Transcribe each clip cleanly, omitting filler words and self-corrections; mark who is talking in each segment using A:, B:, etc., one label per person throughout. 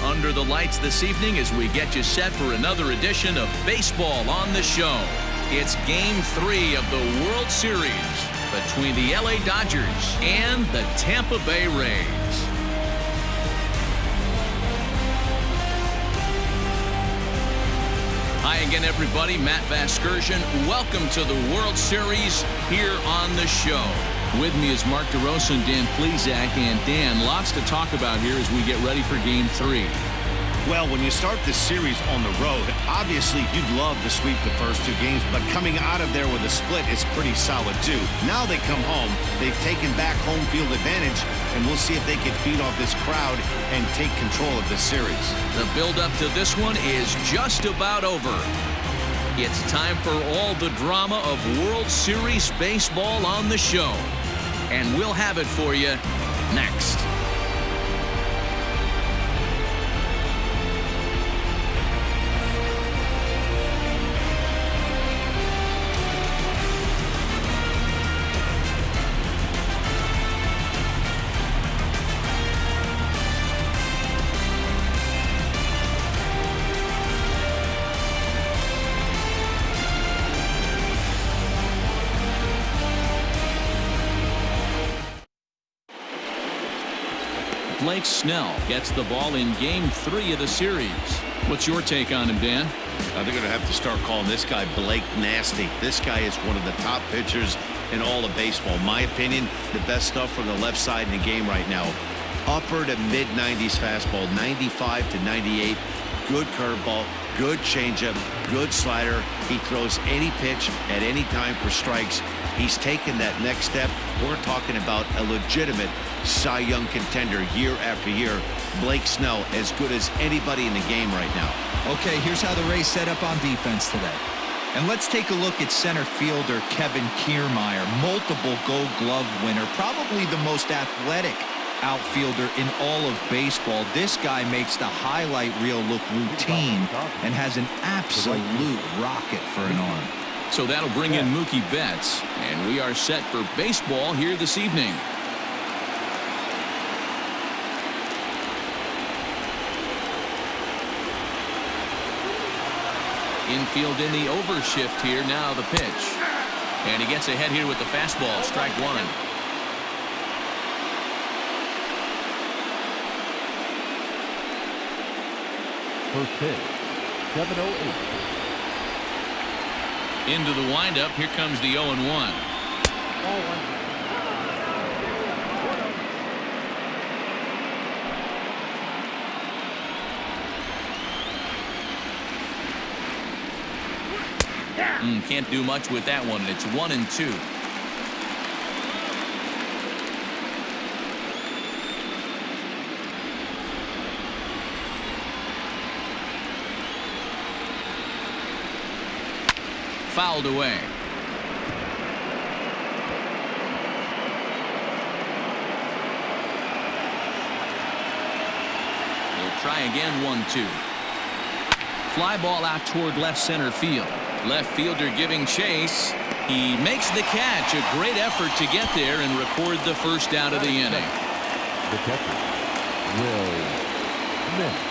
A: under the lights this evening as we get you set for another edition of Baseball on the Show. It's Game 3 of the World Series between the LA Dodgers and the Tampa Bay Rays. Hi again, everybody. Matt Vasgersian. Welcome to the World Series here on the show. With me is Mark DeRosa and Dan Plesac. And Dan, lots to talk about here as we get ready for Game 3.
B: Well, when you start this series on the road, obviously you'd love to sweep the first two games, but coming out of there with a split is pretty solid too. Now they come home, they've taken back home field advantage, and we'll see if they can feed off this crowd and take control of this series.
A: The build-up to this one is just about over. It's time for all the drama of World Series baseball on the show. And we'll have it for you next. Blake Snell gets the ball in Game 3 of the series. What's your take on him, Dan?
B: They're going to have to start calling this guy Blake Nasty. This guy is one of the top pitchers in all of baseball. In my opinion, the best stuff from the left side in the game right now. Upper to mid-90s fastball, 95 to 98. Good curveball, good changeup, good slider. He throws any pitch at any time for strikes. He's taken that next step. We're talking about a legitimate Cy Young contender year after year. Blake Snell, as good as anybody in the game right now.
C: Okay, here's how the Rays set up on defense today. And let's take a look at center fielder Kevin Kiermaier, multiple Gold Glove winner, probably the most athletic outfielder in all of baseball. This guy makes the highlight reel look routine and has an absolute rocket for an arm.
A: So that'll bring in Mookie Betts, and we are set for baseball here this evening. Infield in the overshift here. Now the pitch. And he gets ahead here with the fastball. Strike one.
D: First pitch, 7:08.
A: Into the windup. Here comes the 0-1. Can't do much with that one. It's 1-2. Fouled away. We'll try again. 1-2. Fly ball out toward left center field. Left fielder giving chase. He makes the catch. A great effort to get there and record the first out of the inning.
D: The catcher, Will Smith.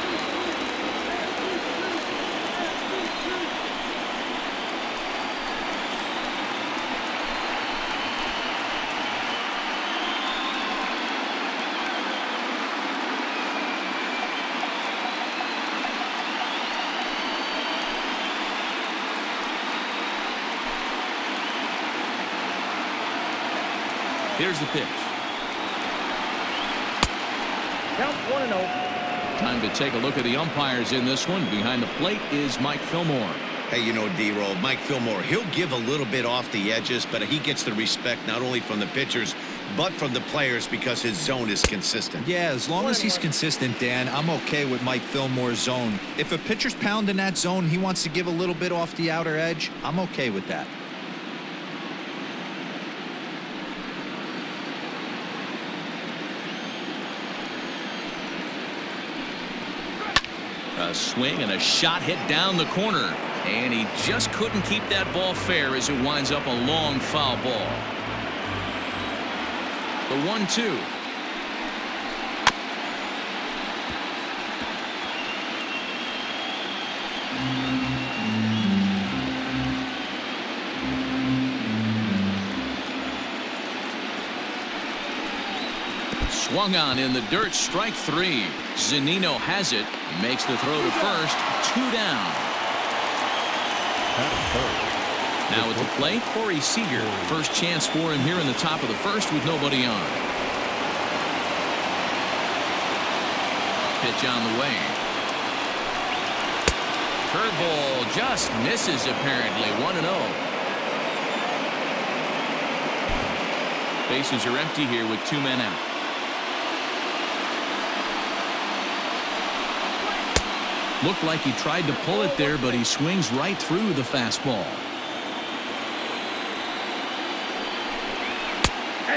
A: Here's the pitch.
D: Count 1-0.
A: Time to take a look at the umpires in this one. Behind the plate is Mike Fillmore.
B: Hey, you know, D-Roll, Mike Fillmore, he'll give a little bit off the edges, but he gets the respect not only from the pitchers, but from the players because his zone is consistent.
C: Yeah, as long as he's consistent, Dan, I'm okay with Mike Fillmore's zone. If a pitcher's pounding that zone, he wants to give a little bit off the outer edge, I'm okay with that.
A: A swing and a shot hit down the corner. And he just couldn't keep that ball fair as it winds up a long foul ball. The 1-2. Swung on in the dirt, strike 3. Zunino has it. He makes the throw to first. 2 down. Now at the plate, Corey Seager. First chance for him here in the top of the first with nobody on. Pitch on the way. Curveball just misses apparently. 1-0. Bases are empty here with 2 men out. Looked like he tried to pull it there, but he swings right through the fastball.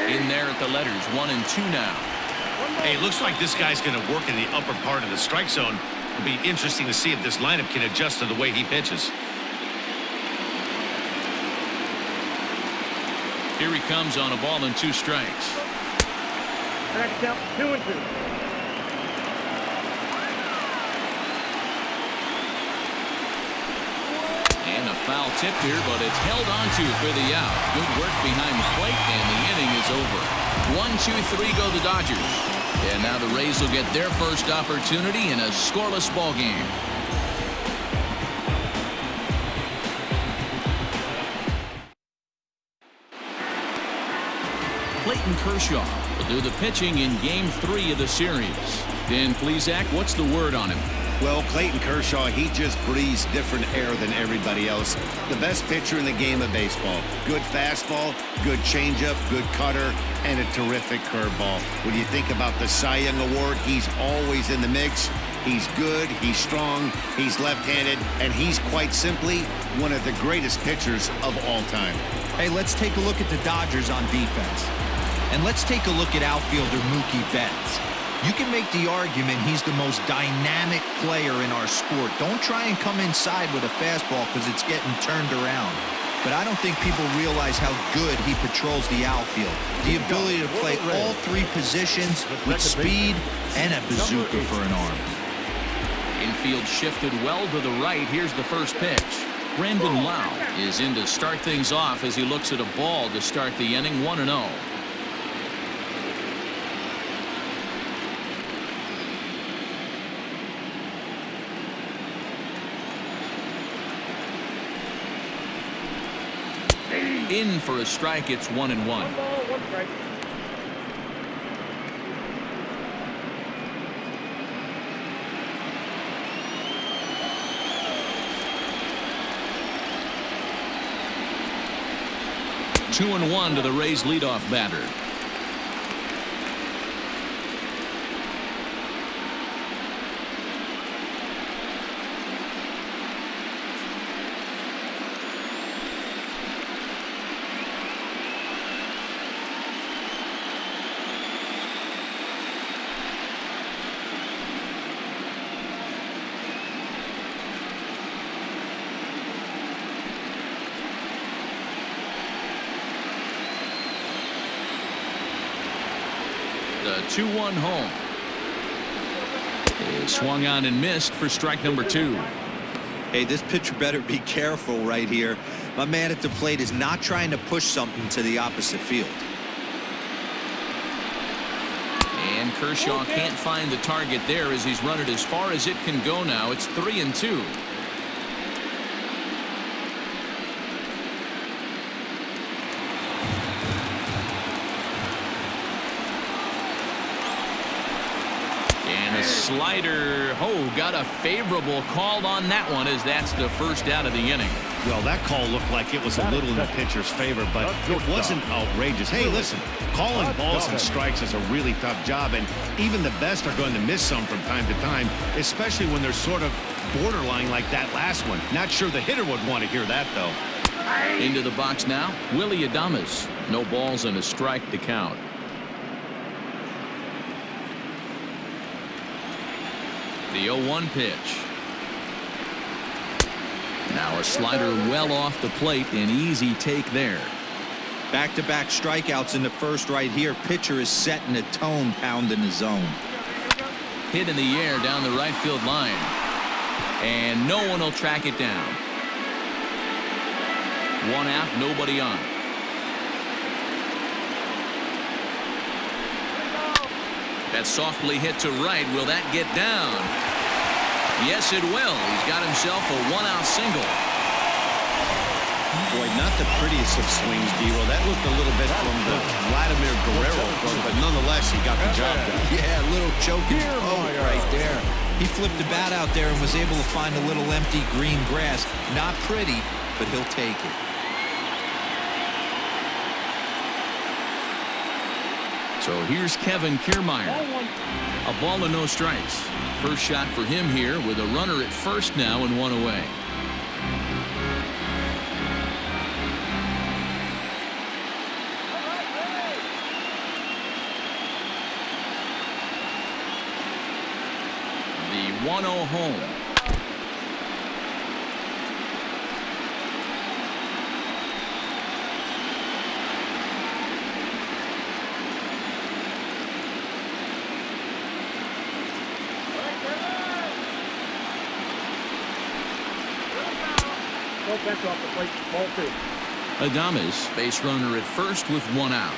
A: In there at the letters, 1-2 now.
B: Hey, it looks like this guy's going to work in the upper part of the strike zone. It'll be interesting to see if this lineup can adjust to the way he pitches.
A: Here he comes on a ball and 2 strikes.
D: Strike out 2-2.
A: And a foul tip here, but it's held onto for the out. Good work behind the plate, and the inning is over. 1-2-3 go the Dodgers. And now the Rays will get their first opportunity in a scoreless ball game. Clayton Kershaw will do the pitching in Game 3 of the series. Dan Plesac, what's the word on him?
B: Well, Clayton Kershaw, he just breathes different air than everybody else. The best pitcher in the game of baseball. Good fastball, good changeup, good cutter, and a terrific curveball. When you think about the Cy Young Award, he's always in the mix. He's good, he's strong, he's left-handed, and he's quite simply one of the greatest pitchers of all time.
C: Hey, let's take a look at the Dodgers on defense. And let's take a look at outfielder Mookie Betts. You can make the argument he's the most dynamic player in our sport. Don't try and come inside with a fastball because it's getting turned around. But I don't think people realize how good he patrols the outfield. The ability to play all 3 positions with speed and a bazooka for an arm.
A: Infield shifted well to the right. Here's the first pitch. Brandon Lau is in to start things off as he looks at a ball to start the inning. 1-0. In for a strike. It's 1-1.
D: 1 ball, 1 strike.
A: Two and 1 to the Rays leadoff batter. The 2-1 home. It swung on and missed for strike number 2.
C: Hey, this pitcher better be careful right here. My man at the plate is not trying to push something to the opposite field.
A: And Kershaw can't find the target there as he's run it as far as it can go now. It's 3-2. Slider. Oh, got a favorable call on that one as that's the first out of the inning.
B: Well, that call looked like it was a little in the pitcher's favor, but it wasn't outrageous. Hey, listen, calling balls and strikes is a really tough job, and even the best are going to miss some from time to time, especially when they're sort of borderline like that last one. Not sure the hitter would want to hear that, though.
A: Into the box now, Willy Adames. No balls and a strike to count. The 0-1 pitch. Now a slider well off the plate. An easy take there.
C: Back-to-back strikeouts in the first right here. Pitcher is setting a tone, pounding the zone.
A: Hit in the air down the right field line. And no one will track it down. One out, nobody on. That's softly hit to right. Will that get down? Yes, it will. He's got himself a one-out single.
B: Boy, not the prettiest of swings, D-Roll. That looked a little bit from the Vladimir Guerrero approach, but nonetheless, he got the job done.
C: Yeah, a little choking right there. He flipped the bat out there and was able to find a little empty green grass. Not pretty, but he'll take it.
A: So here's Kevin Kiermaier. A ball and no strikes. First shot for him here with a runner at first now and one away. The 1-0 home.
D: That's off the plate. Ball 2.
A: Adames, base runner at first with one out.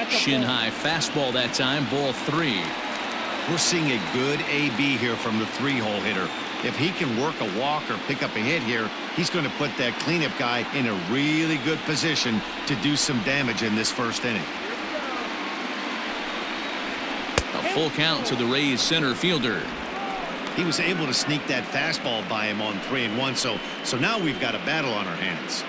A: Shin high fastball that time, ball 3.
B: We're seeing a good AB here from the 3-hole hitter. If he can work a walk or pick up a hit here, he's going to put that cleanup guy in a really good position to do some damage in this first inning.
A: Full count to the Rays center fielder.
B: He was able to sneak that fastball by him on 3-1, so now we've got a battle on our hands.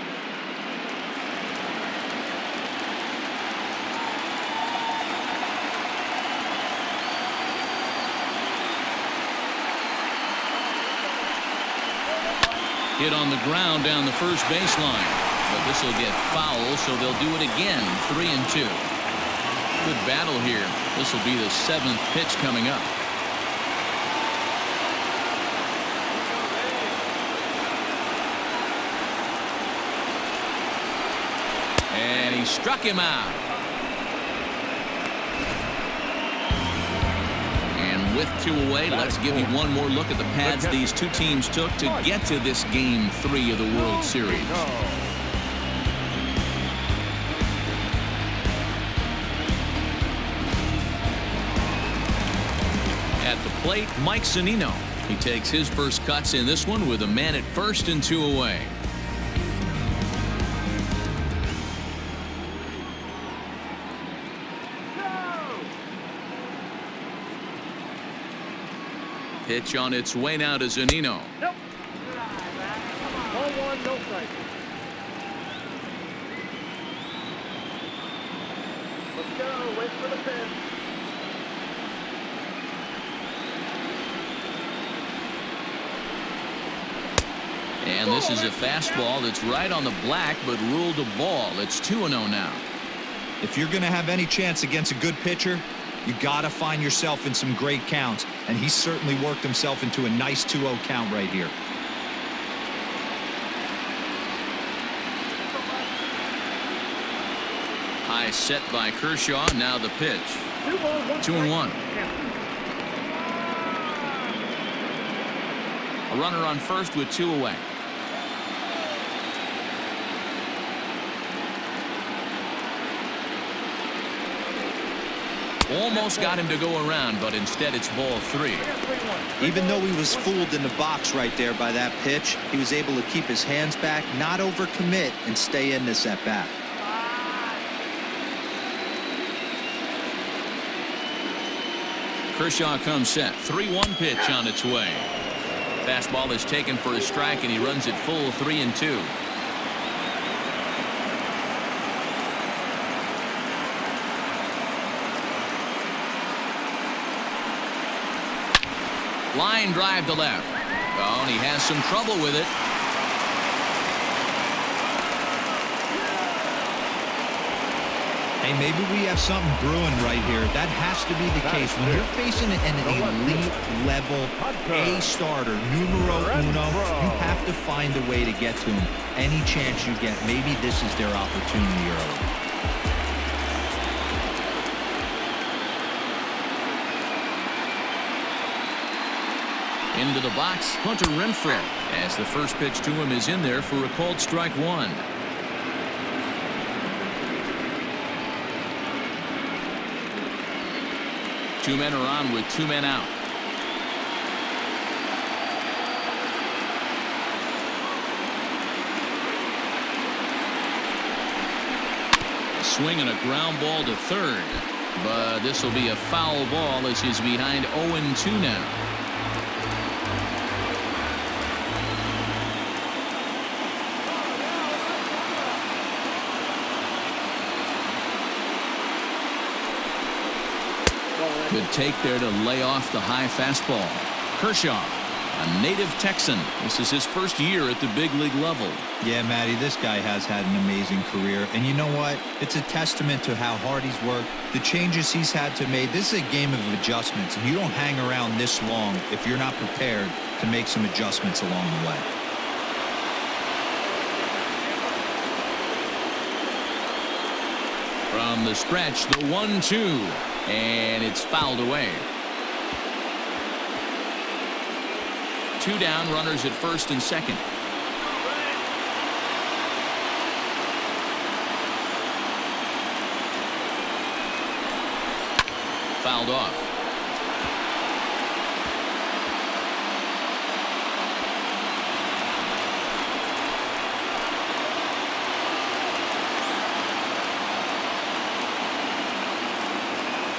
A: Hit on the ground down the first baseline, but this will get foul, so they'll do it again. 3-2. Good battle here. This will be the 7th pitch coming up. And he struck him out. And with 2 away, let's give you one more look at the paths these two teams took to get to this Game 3 of the World Series. At the plate, Mike Zunino. He takes his first cuts in this one with a man at first and 2 away. Pitch on its way now to Zunino.
D: Nope. Ball 1, no strike. Let's go. Wait for the pitch.
A: And this is a fastball that's right on the black, but ruled a ball. It's 2-0 now.
C: If you're going to have any chance against a good pitcher, you got to find yourself in some great counts, and he certainly worked himself into a nice 2-0 count right here.
A: High set by Kershaw. Now the pitch. 2-1. A runner on first with 2 away. Almost got him to go around, but instead it's ball 3.
C: Even though he was fooled in the box right there by that pitch, he was able to keep his hands back, not overcommit, and stay in this at bat.
A: Kershaw comes set. 3-1 pitch on its way. Fastball is taken for a strike, and he runs it full 3-2. Line drive to left. Oh, and he has some trouble with it.
C: Hey, maybe we have something brewing right here. That has to be the case. When you're facing an elite level A starter, numero uno, you have to find a way to get to him. Any chance you get, maybe this is their opportunity early.
A: Into the box, Hunter Renfroe, as the first pitch to him is in there for a called strike one. Two men are on with two men out. A swing and a ground ball to third. But this will be a foul ball as he's behind 0-2 now. Good take there to lay off the high fastball. Kershaw, a native Texan. This is his first year at the big league level.
C: Yeah, Matty, this guy has had an amazing career. And you know what? It's a testament to how hard he's worked, the changes he's had to make. This is a game of adjustments, and you don't hang around this long if you're not prepared to make some adjustments along the way.
A: From the stretch, the 1-2, and it's fouled away. Two down, runners at first and second. Fouled off.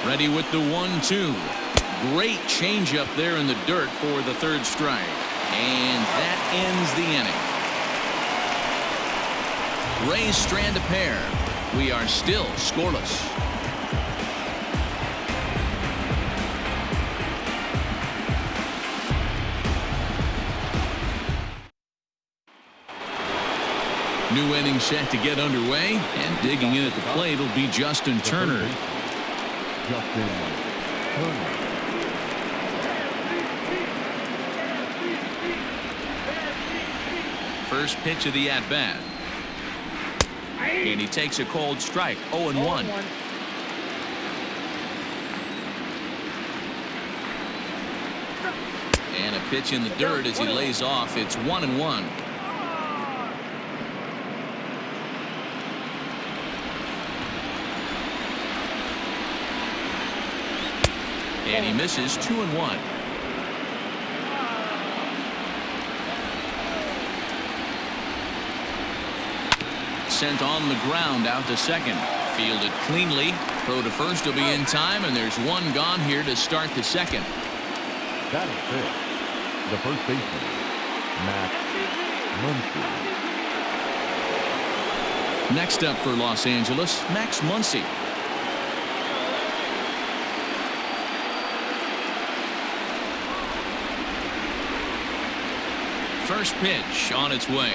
A: Ready with the 1-2. Great changeup there in the dirt for the third strike. And that ends the inning. Rays strand a pair. We are still scoreless. New inning set to get underway, and digging in at the plate will be Justin Turner. First pitch of the at-bat. And he takes a cold strike, 0-1. And a pitch in the dirt as he lays off. It's 1-1. And he misses, 2-1. Sent on the ground out to second. Fielded cleanly. Throw to first will be in time, and there's one gone here to start the second.
E: That is it. The first baseman, Max Muncy.
A: Next up for Los Angeles, Max Muncy. First pitch on its way.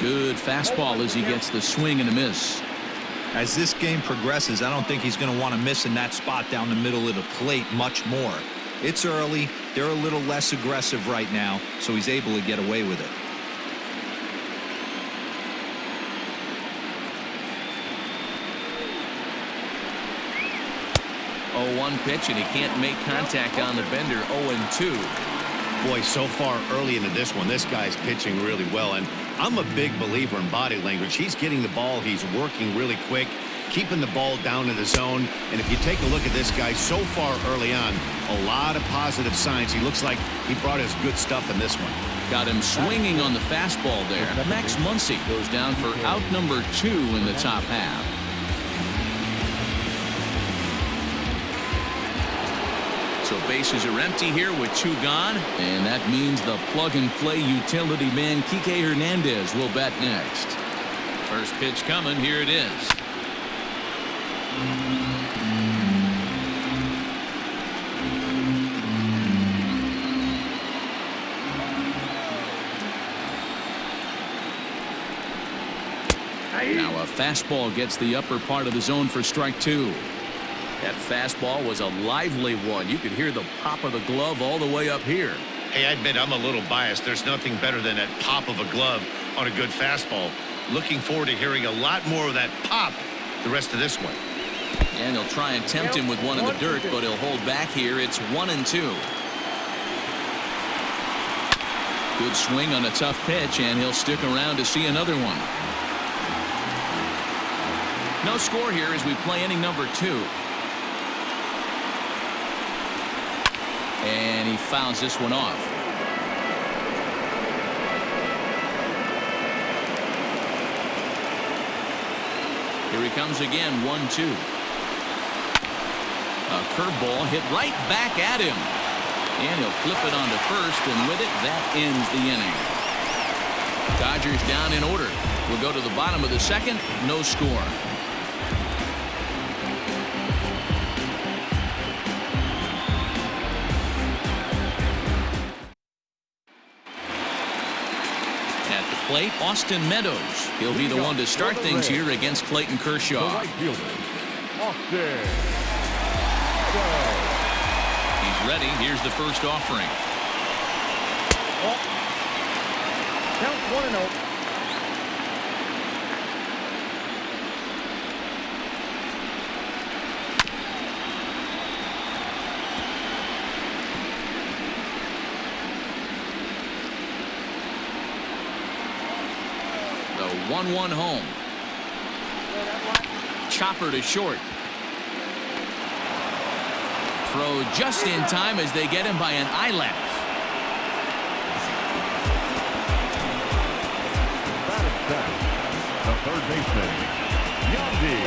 A: Good fastball as he gets the swing and a miss.
C: As this game progresses, I don't think he's going to want to miss in that spot down the middle of the plate much more. It's early. They're a little less aggressive right now, so he's able to get away with it.
A: 0-1 pitch, and he can't make contact on the bender. 0-2.
B: Boy, so far early into this one, this guy's pitching really well, and I'm a big believer in body language. He's getting the ball. He's working really quick, keeping the ball down in the zone. And if you take a look at this guy so far early on, a lot of positive signs. He looks like he brought his good stuff in this one.
A: Got him swinging on the fastball there. Max Muncy goes down for out number 2 in the top half. So bases are empty here with 2 gone, and that means the plug-and-play utility man Kike Hernandez will bat next. First pitch coming. Here it is. Now a fastball gets the upper part of the zone for strike 2. That fastball was a lively one. You could hear the pop of the glove all the way up here.
B: Hey, I admit I'm a little biased. There's nothing better than that pop of a glove on a good fastball. Looking forward to hearing a lot more of that pop the rest of this one.
A: And he'll try and tempt him with one in the dirt, but he'll hold back here. It's 1-2. Good swing on a tough pitch, and he'll stick around to see another one. No score here as we play inning number 2. And he fouls this one off. Here he comes again, 1-2. A curveball hit right back at him. And he'll flip it onto first, and with it, that ends the inning. Dodgers down in order. We'll go to the bottom of the second, no score. Plate, Austin Meadows. He'll be the one to start things here against Clayton Kershaw.
E: Right fielder, Austin.
A: He's ready. Here's the first offering.
D: Count 1-0.
A: The 1-1 home. Chopper to short. Throw just in time as they get him by an eyelash.
E: Batting back, the third baseman, Yandy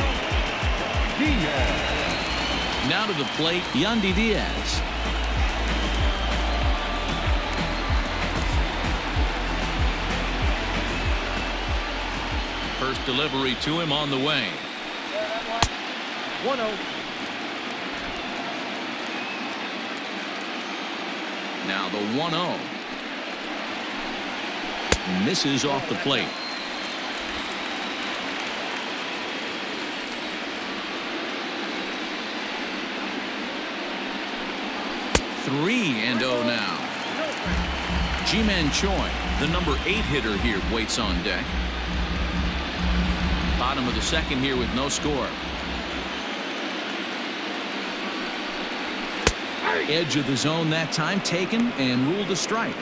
E: Diaz.
A: Now to the plate, Yandy Diaz. First delivery to him on the way.
D: 1-0.
A: Now the 1-0. Misses off the plate. Three and 0 now. Ji-Man Choi, the number 8 hitter here, waits on deck. Bottom of the second here with no score. Edge of the zone that time taken and ruled a strike.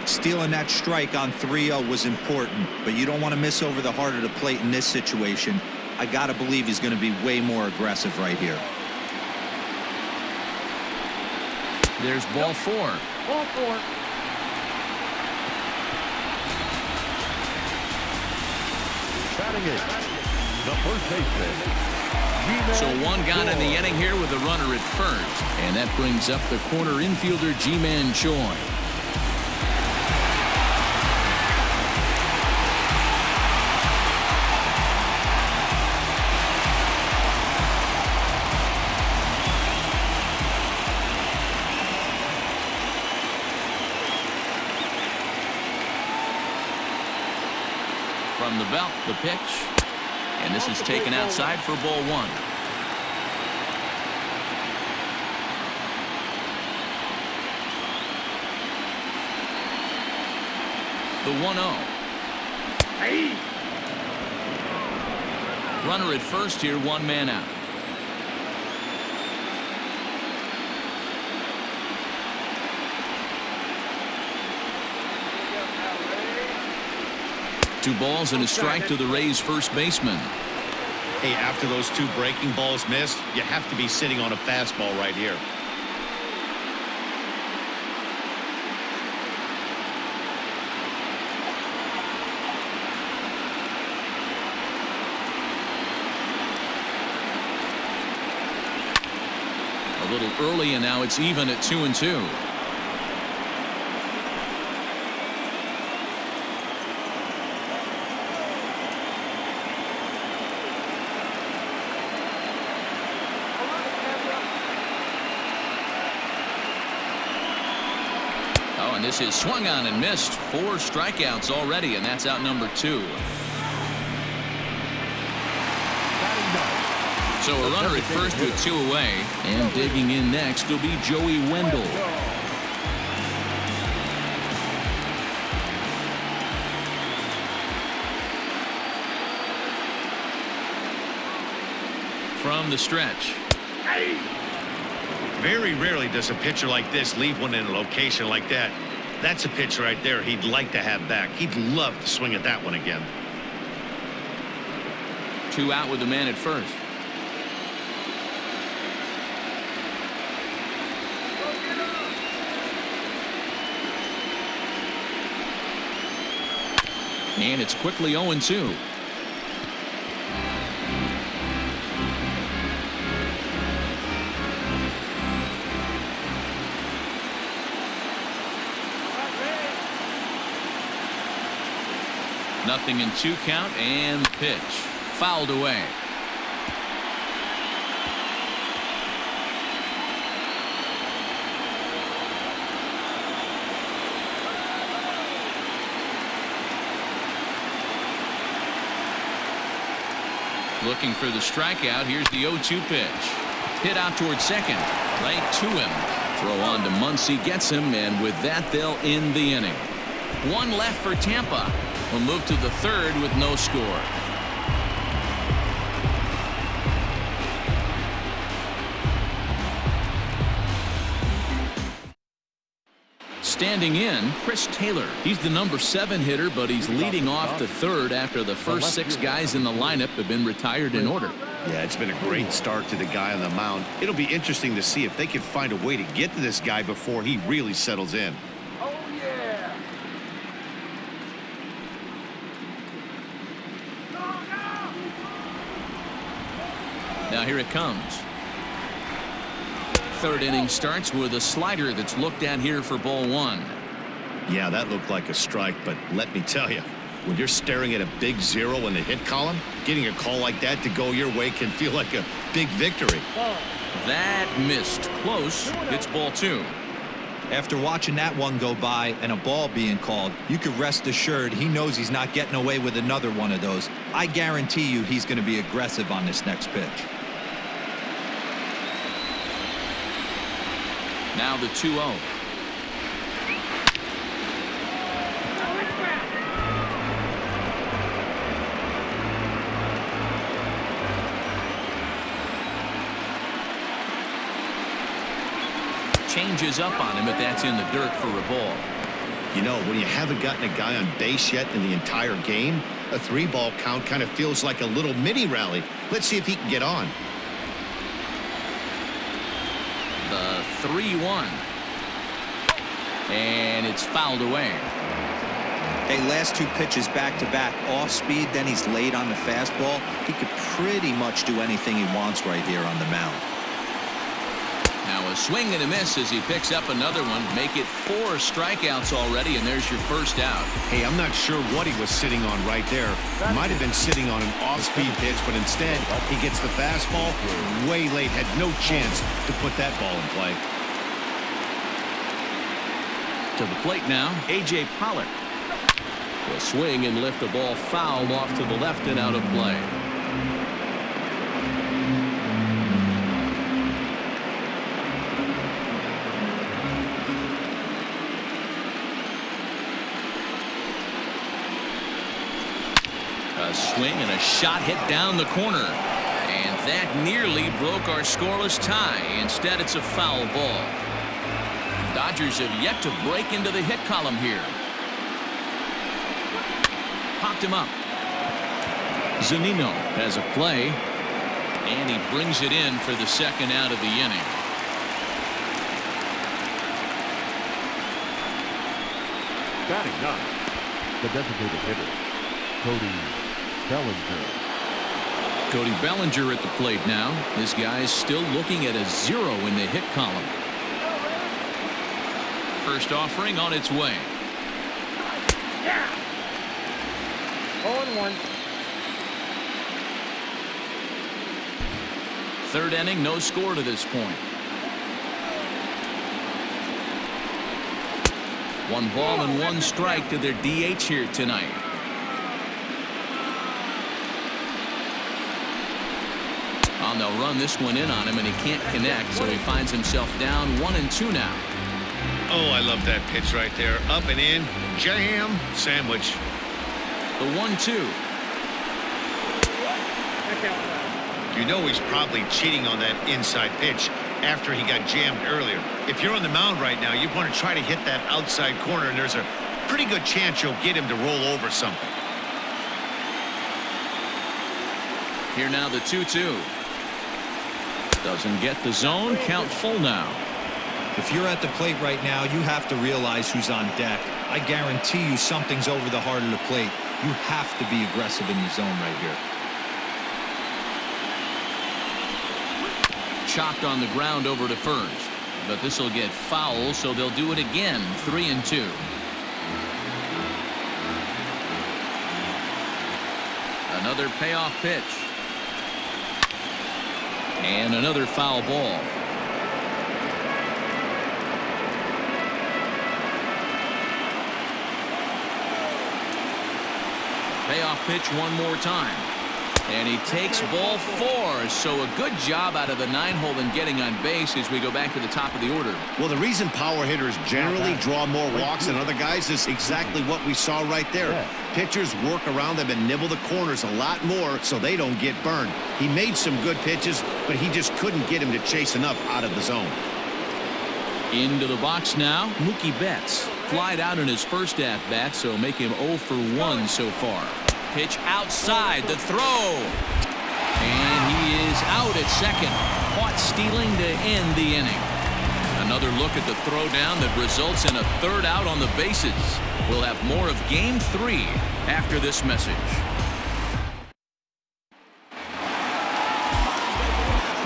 C: Stealing that strike on 3-0 was important, but you don't want to miss over the heart of the plate in this situation. I got to believe he's going to be way more aggressive right here.
A: There's ball 4.
D: Ball 4.
E: Batting it, the first baseman.
A: So one gone in the inning here with a runner at first. And that brings up the corner infielder, Ji-Man Choi. From the belt, the pitch. And this is taken outside for ball 1. The 1-0.
D: Hey.
A: Runner at first here, one man out. Two balls and a strike to the Rays first baseman.
B: Hey, after those 2 breaking balls missed, you have to be sitting on a fastball right here.
A: A little early, and now it's even at 2-2. And this is swung on and missed. 4 strikeouts already, and that's out number 2. So a runner at first with 2 away, and digging in next will be Joey Wendell. From the stretch.
B: Very rarely does a pitcher like this leave one in a location like that. That's a pitch right there he'd like to have back. He'd love to swing at that one again.
A: 2 out with the man at first. And it's quickly 0-2. Nothing in 2 count, and the pitch fouled away. Looking for the strikeout. Here's the 0-2 pitch. Hit out towards second. Right to him. Throw on to Muncy, gets him, and with that they'll end the inning. 1 left for Tampa. We'll move to the 3rd with no score. Standing in, Chris Taylor. He's the number 7 hitter, but he's leading off the 3rd after the first 6 guys in the lineup have been retired in order.
B: Yeah, it's been a great start to the guy on the mound. It'll be interesting to see if they can find a way to get to this guy before he really settles in.
D: Oh, yeah.
A: Now here it comes. 3rd inning starts with a slider that's looked at here for ball 1.
B: Yeah, that looked like a strike, but let me tell you, when you're staring at a big 0 in the hit column, getting a call like that to go your way can feel like a big victory.
A: That missed. Close. It's ball 2.
C: After watching that one go by and a ball being called, you could rest assured he knows he's not getting away with another one of those. I guarantee you he's going to be aggressive on this next pitch.
A: Now the 2-0. Changes up on him, but that's in the dirt for a ball.
B: You know, when you haven't gotten a guy on base yet in the entire game, a 3-ball count kind of feels like a little mini rally. Let's see if he can get on.
A: The 3-1. And it's fouled away.
C: Hey, last 2 pitches back-to-back off speed, then he's late on the fastball. He could pretty much do anything he wants right here on the mound.
A: Now a swing and a miss as he picks up another one. Make it 4 strikeouts already, and there's your first out.
B: Hey, I'm not sure what he was sitting on right there. Might have been sitting on an off-speed pitch, but instead he gets the fastball way late. Had no chance to put that ball in play.
A: To the plate now, A.J. Pollock. Will swing and lift the ball foul off to the left and out of play. A swing and a shot hit down the corner. And that nearly broke our scoreless tie. Instead, it's a foul ball. Dodgers have yet to break into the hit column here. Popped him up. Zunino has a play. And he brings it in for the 2nd out of the inning.
E: Batting 9, the designated hitter, Cody Bellinger.
A: Cody Bellinger at the plate now. This guy's still looking at a 0 in the hit column. First offering on its way.
D: Yeah. 0-1.
A: 3rd inning, no score to this point. 1 ball and 1 strike to their DH here tonight. Oh, they'll run this one in on him, and he can't connect, so he finds himself down 1-2 now.
B: Oh, I love that pitch right there. Up and in. Jam. Sandwich.
A: The 1-2.
B: You know he's probably cheating on that inside pitch. after he got jammed earlier. If you're on the mound right now, you want to try to hit that outside corner, and there's a pretty good chance you'll get him to roll over something.
A: Here now the 2-2. Doesn't get the zone. Count full now.
C: If you're at the plate right now, you have to realize who's on deck. I guarantee you something's over the heart of the plate. You have to be aggressive in the zone right here.
A: Chopped on the ground over to first. But this will get foul, so they'll do it again. 3-2. Another payoff pitch. And another foul ball. Payoff pitch one more time. And he takes ball 4. So a good job out of the 9-hole in getting on base as we go back to the top of the order.
B: Well, the reason power hitters generally draw more walks than other guys is exactly what we saw right there. Pitchers work around them and nibble the corners a lot more so they don't get burned. He made some good pitches, but he just couldn't get him to chase enough out of the zone.
A: Into the box now, Mookie Betts. Flied out in his first at-bat, so make him 0 for 1 so far. Pitch outside, the throw. And he is out at second. Caught stealing to end the inning. Another look at the throwdown that results in a third out on the bases. We'll have more of Game 3 after this message.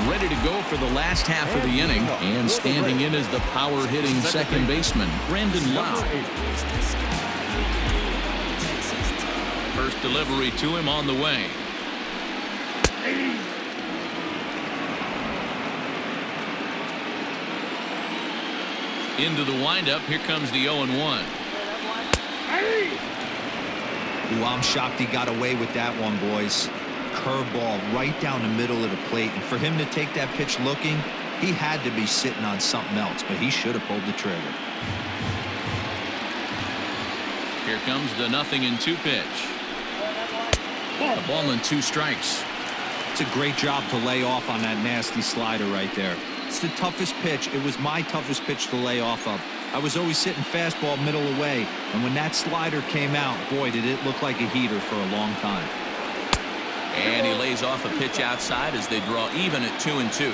A: Ready to go for the last half of the inning, and standing in is the power-hitting second baseman, Brandon Lau. First delivery to him on the way. Into the windup. Here comes the 0-1.
C: Ooh, I'm shocked he got away with that one, boys. Curveball right down the middle of the plate, and for him to take that pitch looking, he had to be sitting on something else, but he should have pulled the trigger.
A: Here comes the 0-2 pitch. The ball and 2 strikes.
C: It's a great job to lay off on that nasty slider right there. It's the toughest pitch. It was my toughest pitch to lay off of. I was always sitting fastball middle away, and when that slider came out, boy, did it look like a heater for a long time.
A: And he lays off a pitch outside as they draw even at 2-2.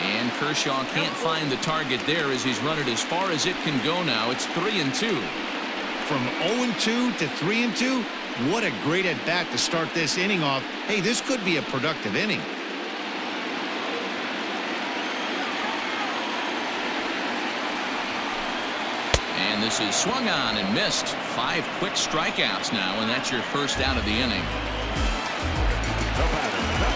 A: And Kershaw can't find the target there as he's run it as far as it can go now. It's 3-2.
B: From 0-2 to 3-2, what a great at-bat to start this inning off. Hey, this could be a productive inning.
A: And this is swung on and missed. 5 quick strikeouts now, and that's your first out of the inning.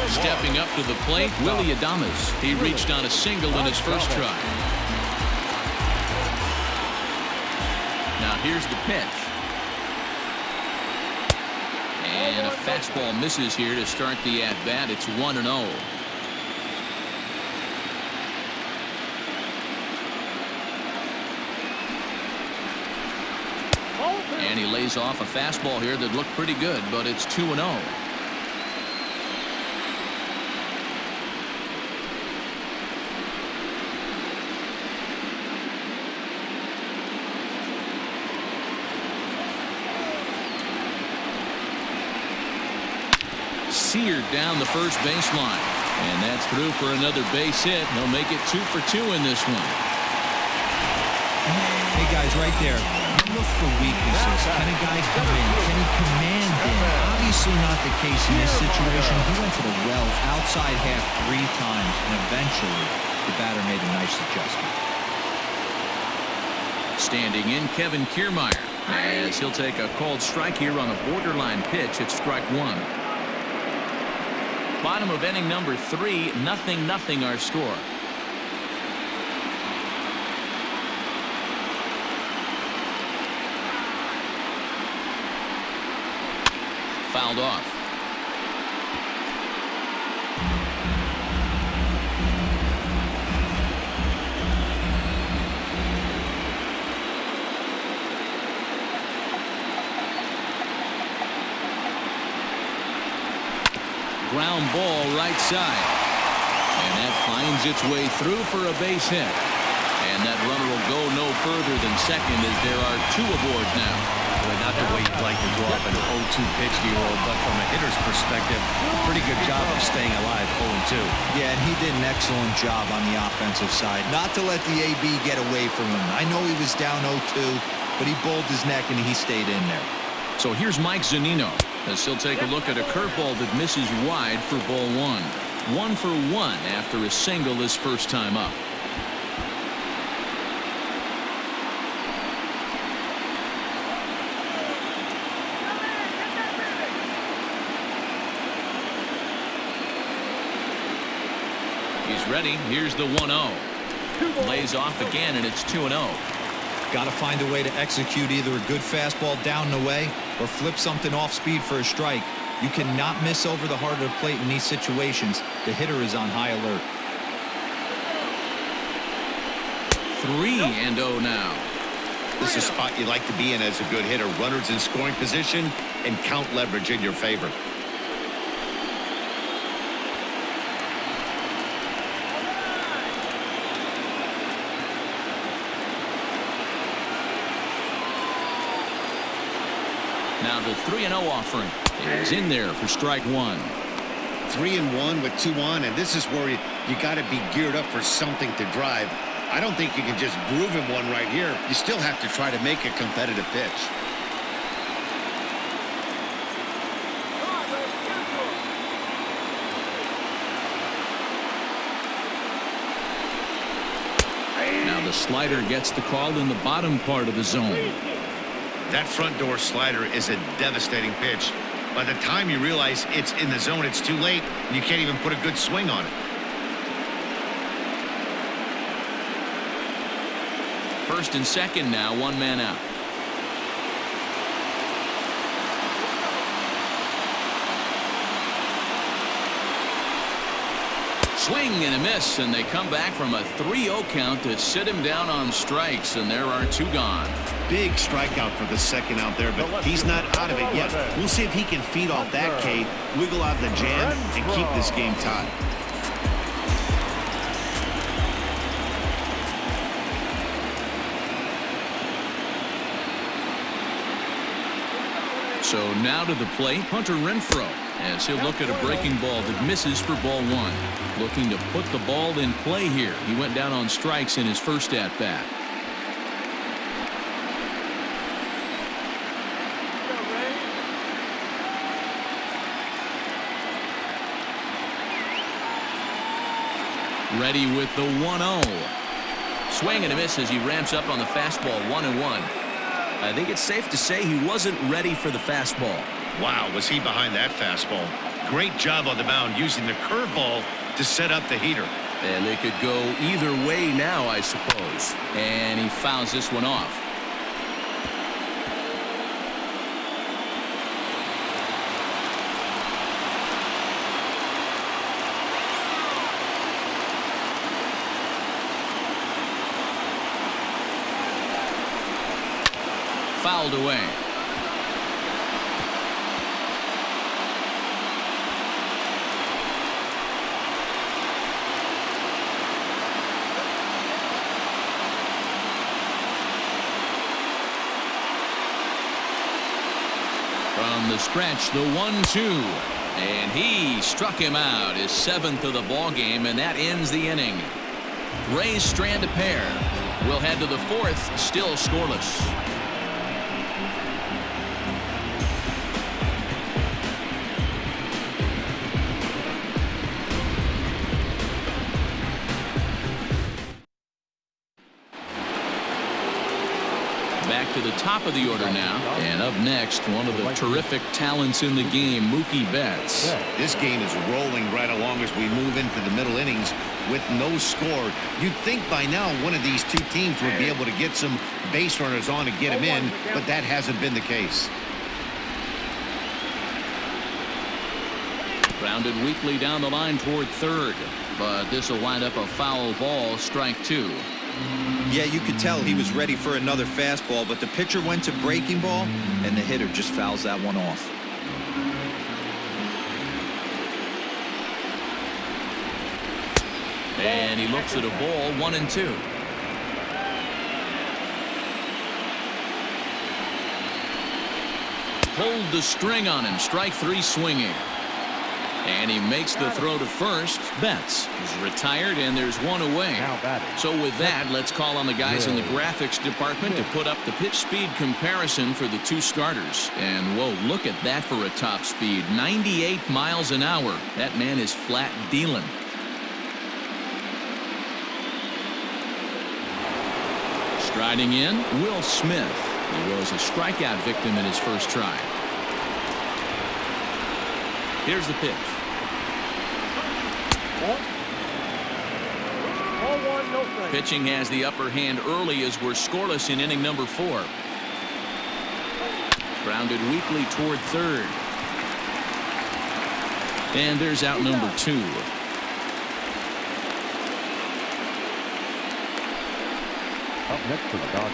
A: Stepping up to the plate, Willie Adames. He reached on a single in his first try. Now here's the pitch. And a fastball misses here to start the at-bat. It's 1-0. And he lays off a fastball here that looked pretty good, but it's 2-0. Seared down the first baseline. And that's through for another base hit. He'll make it 2 for 2 in this one.
C: Hey, guys, right there. Look for weaknesses. Can a guy come in? Can he command in? Obviously not the case in this situation. He went to the well outside half 3 times, and eventually the batter made a nice adjustment.
A: Standing in, Kevin Kiermaier, as he'll take a called strike here on a borderline pitch at strike 1. Bottom of inning number 3, 0-0 our score. Fouled off. ground ball right side. And that finds its way through for a base hit. And that runner will go no further than second as there are 2 aboard now.
B: Well, not the way you'd like to draw up an 0-2 pitch to your old, but from a hitter's perspective, a pretty good job of staying alive 0-2.
C: Yeah, and he did an excellent job on the offensive side. Not to let the AB get away from him. I know he was down 0-2, but he bowled his neck and he stayed in there.
A: So here's Mike Zunino as he'll take a look at a curveball that misses wide for ball 1. 1 for 1 after a single his first time up. He's ready. Here's the 1-0. Lays off again, and it's 2-0.
C: Got to find a way to execute either a good fastball down and away or flip something off speed for a strike. You cannot miss over the heart of the plate in these situations. The hitter is on high alert.
A: 3-0 now.
B: This is a spot you like to be in as a good hitter. Runners in scoring position and count leverage in your favor.
A: Now the 3-0 offering is in there for strike 1.
B: 3-1 with 2 on, and this is where you got to be geared up for something to drive. I don't think you can just groove him one right here. You still have to try to make a competitive pitch.
A: Now the slider gets the call in the bottom part of the zone.
B: That front door slider is a devastating pitch. By the time you realize it's in the zone, it's too late, and you can't even put a good swing on it.
A: First and second now, 1 man out. Swing and a miss, and they come back from a 3-0 count to sit him down on strikes, and there are 2 gone.
B: Big strikeout for the second out there, but he's not out of it yet. We'll see if he can feed off that K, wiggle out the jam, and keep this game tied.
A: So now to the plate, Hunter Renfroe, as he'll look at a breaking ball that misses for ball 1. Looking to put the ball in play here. He went down on strikes in his first at-bat. Ready with the 1-0. Swing and a miss as he ramps up on the fastball. 1-1. I think it's safe to say he wasn't ready for the fastball.
B: Wow, was he behind that fastball. Great job on the mound using the curveball to set up the heater.
A: And it could go either way now, I suppose. And he fouls this one off. Fouled away. From the stretch, the 1-2, and he struck him out, his 7th of the ball game, and that ends the inning. Rays strand a pair. We'll head to the 4th, still scoreless. Back to the top of the order now, and up next, one of the terrific talents in the game, Mookie Betts.
B: This game is rolling right along as we move into the middle innings with no score. You'd think by now one of these 2 teams would be able to get some base runners on and get them in, but that hasn't been the case.
A: Grounded weakly down the line toward third, but this will wind up a foul ball, strike 2.
C: Yeah, you could tell he was ready for another fastball, but the pitcher went to breaking ball, and the hitter just fouls that one off.
A: And he looks at a ball, 1-2. Pulled the string on him, strike 3 swinging. And he makes the throw to first. Betts is retired, and there's 1 away. So with that, let's call on the guys in the graphics department to put up the pitch speed comparison for the 2 starters. And whoa, look at that for a top speed, 98 miles an hour. That man is flat dealing. Striding in, Will Smith. He was a strikeout victim in his first try. Here's the pitch.
D: 0-1, no strike.
A: Pitching has the upper hand early as we're scoreless in inning number 4. Grounded weakly toward third. And there's out number 2.
E: Up next for the Dodgers,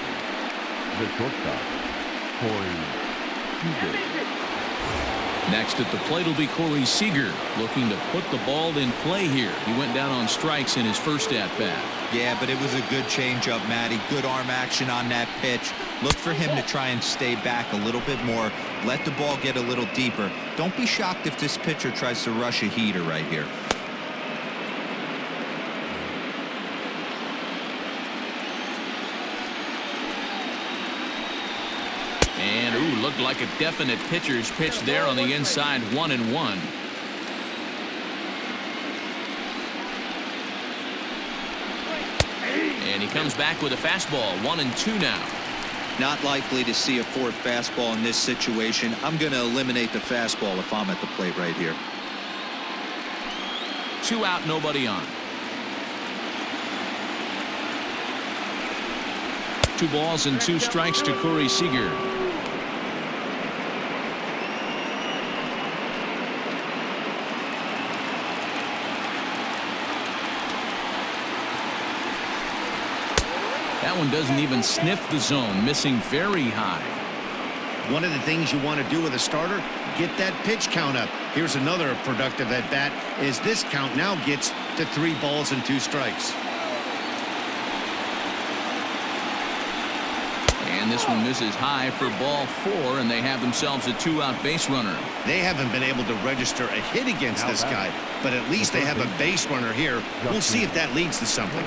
E: the shortstop, Corey Seager.
A: Next at the plate will be Corey Seager, looking to put the ball in play here. He went down on strikes in his first at-bat.
C: Yeah, but it was a good changeup, Matty. Good arm action on that pitch. Look for him to try and stay back a little bit more. Let the ball get a little deeper. Don't be shocked if this pitcher tries to rush a heater right here.
A: And, ooh, looked like a definite pitcher's pitch there on the inside, 1-1. And he comes back with a fastball, 1-2 now.
C: Not likely to see a 4th fastball in this situation. I'm going to eliminate the fastball if I'm at the plate right here.
A: 2 out, nobody on. 2 balls and 2 strikes to Corey Seager. That one doesn't even sniff the zone, missing very high.
B: One of the things you want to do with a starter, get that pitch count up. Here's another productive at bat as this count now gets to 3 balls and 2 strikes.
A: And this one misses high for ball 4, and they have themselves a 2-out base runner.
B: They haven't been able to register a hit against this guy, but at least they have a base runner here. We'll see if that leads to something.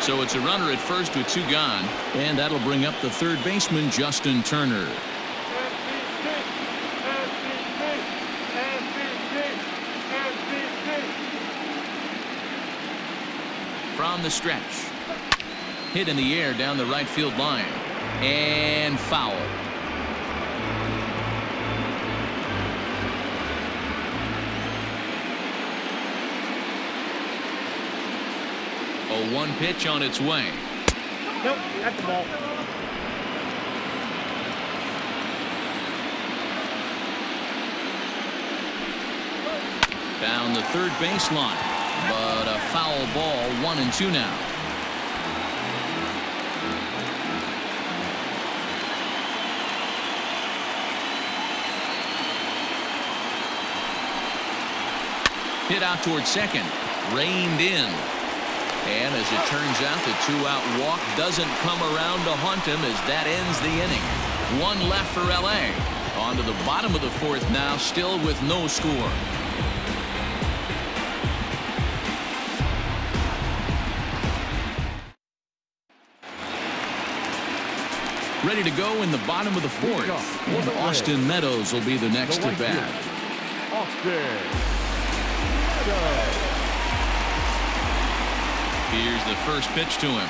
A: So it's a runner at first with 2 gone, and that'll bring up the third baseman, Justin Turner. From the stretch. Hit in the air down the right field line. And foul. A 1 pitch on its way.
D: Nope, that's the ball.
A: Down the third baseline, but a foul ball, 1-2 now. Hit out towards second, reined in. And as it turns out, the 2-out walk doesn't come around to haunt him as that ends the inning. 1 left for LA. On to the bottom of the 4th now, still with no score. Ready to go in the bottom of the 4th. And Austin Meadows will be the next at bat.
E: Austin Meadows.
A: Here's the first pitch to him.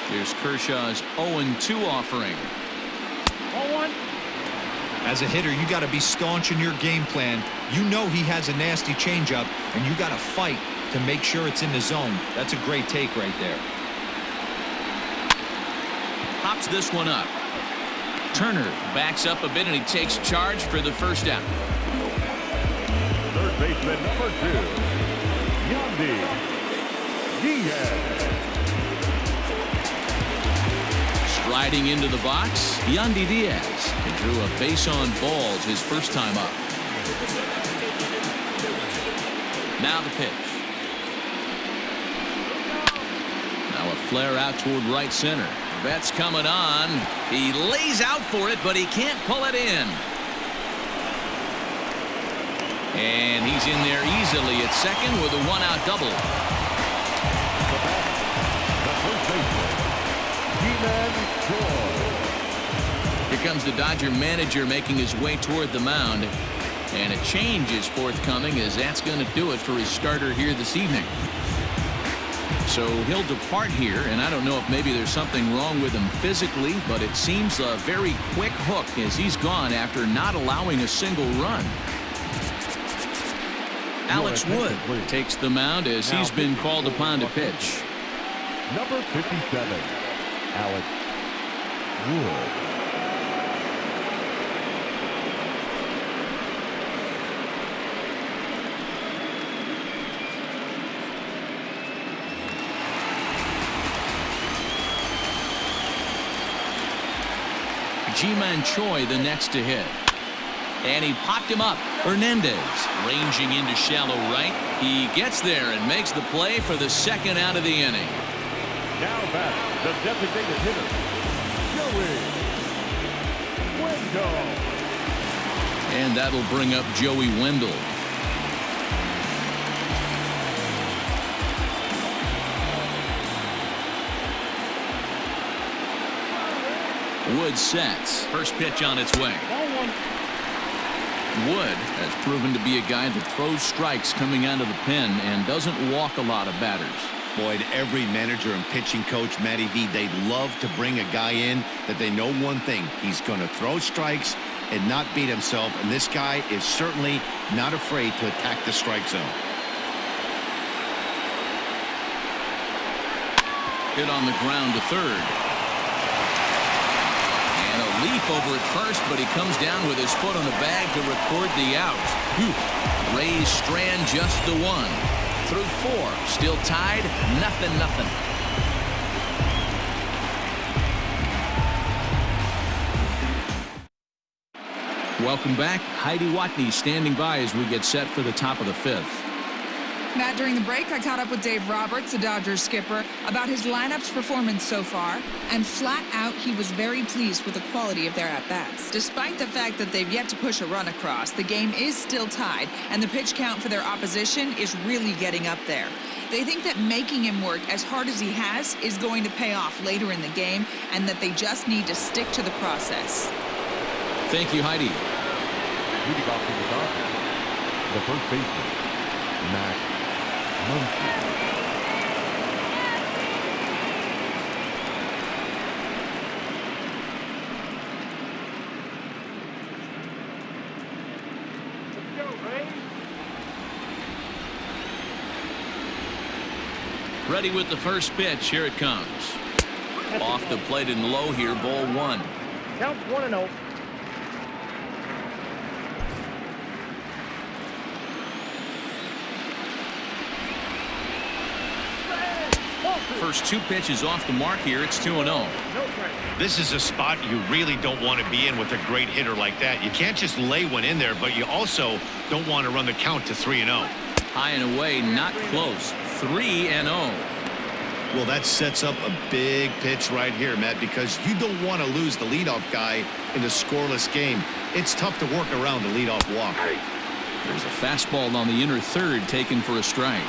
A: Here's Kershaw's 0-2 offering.
D: 0-1.
C: As a hitter, you got to be staunch in your game plan. You know he has a nasty changeup, and you got to fight to make sure it's in the zone. That's a great take right there.
A: Pops this one up. Turner backs up a bit, and he takes charge for the first out.
E: Third baseman number 2, Yandy Diaz.
A: Striding into the box, Yandy Diaz. He drew a base on balls his first time up. Now the pitch. Now a flare out toward right center. Betts coming on. He lays out for it, but he can't pull it in. And he's in there easily at second with a one-out double.
E: The first baseman,
A: Here comes the Dodger manager making his way toward the mound. And a change is forthcoming, as that's going to do it for his starter here this evening. So he'll depart here, and I don't know if maybe there's something wrong with him physically, but it seems a very quick hook as he's gone after not allowing a single run. Alex Wood takes the mound as he's been called upon to pitch.
E: number 57, Alex Wood.
A: Ji-Man Choi the next to hit. And he popped him up. Hernandez ranging into shallow right. He gets there and makes the play for the second out of the inning.
E: Now back, the designated hitter, Joey Wendell.
A: And that'll bring up Joey Wendell. Wood sets. First pitch on its way. Wood has proven to be a guy that throws strikes coming out of the pen and doesn't walk a lot of batters.
B: Boyd, every manager and pitching coach, Matty V, they love to bring a guy in that they know one thing. He's going to throw strikes and not beat himself, and this guy is certainly not afraid to attack the strike zone.
A: Hit on the ground to third. And a leap over at first, but he comes down with his foot on the bag to record the out. Rays strand just the one. Through 4, still tied, 0-0. Welcome back. Heidi Watney standing by as we get set for the top of the 5th.
F: Matt, during the break, I caught up with Dave Roberts, the Dodgers skipper, about his lineup's performance so far, and flat out, he was very pleased with the quality of their at-bats. Despite the fact that they've yet to push a run across, the game is still tied, and the pitch count for their opposition is really getting up there. They think that making him work as hard as he has is going to pay off later in the game, and that they just need to stick to the process.
A: Thank you, Heidi.
E: Leading off to the Dodgers, the first baseman, Matt Muncy.
A: Ready with the first pitch. Here it comes. Off the plate and low here, ball 1.
D: Counts 1-0.
A: First 2 pitches off the mark here. It's 2-0.
B: This is a spot you really don't want to be in with a great hitter like that. You can't just lay one in there, but you also don't want to run the count to 3-0.
A: High and away, not close. 3-0.
B: Well, that sets up a big pitch right here, Matt, because you don't want to lose the leadoff guy in a scoreless game. It's tough to work around the leadoff walk.
A: There's a fastball on the inner third taken for a strike.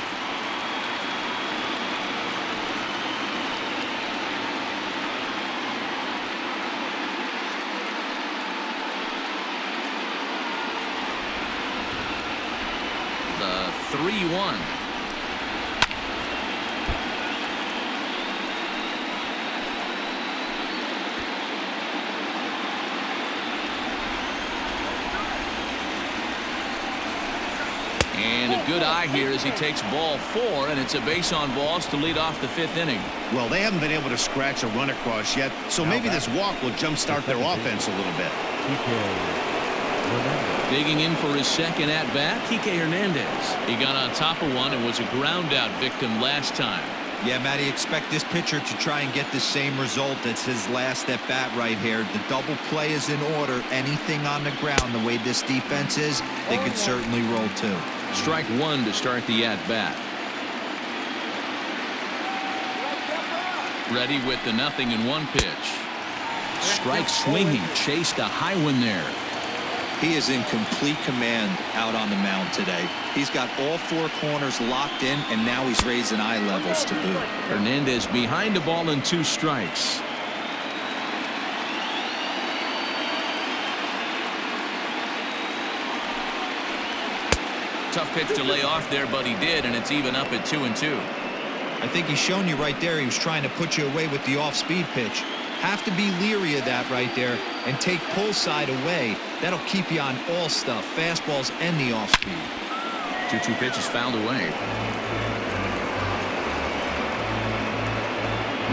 A: The 3-1. good eye here as he takes ball 4, and it's a base on balls to lead off the 5th inning.
B: Well, they haven't been able to scratch a run across yet, so maybe this walk will jumpstart their offense a little bit.
A: Digging in for his second at-bat, Kike Hernandez. He got on top of one and was a ground-out victim last time.
C: Yeah, Matty, expect this pitcher to try and get the same result. It's his last at-bat right here. The double play is in order. Anything on the ground, the way this defense is, they could certainly roll 2.
A: Strike 1 to start the at-bat. Ready with the 0-1 pitch. Strike swinging, chased a high one there.
C: He is in complete command out on the mound today. He's got all 4 corners locked in, and now he's raising eye levels to boot.
A: Hernandez behind the ball and 2 strikes. Tough pitch to lay off there, but he did, and it's even up at 2-2.
C: I think he's shown you right there he was trying to put you away with the off-speed pitch. Have to be leery of that right there and take pull side away. That'll keep you on all stuff, fastballs and the off-speed.
A: 2-2 pitch is fouled away.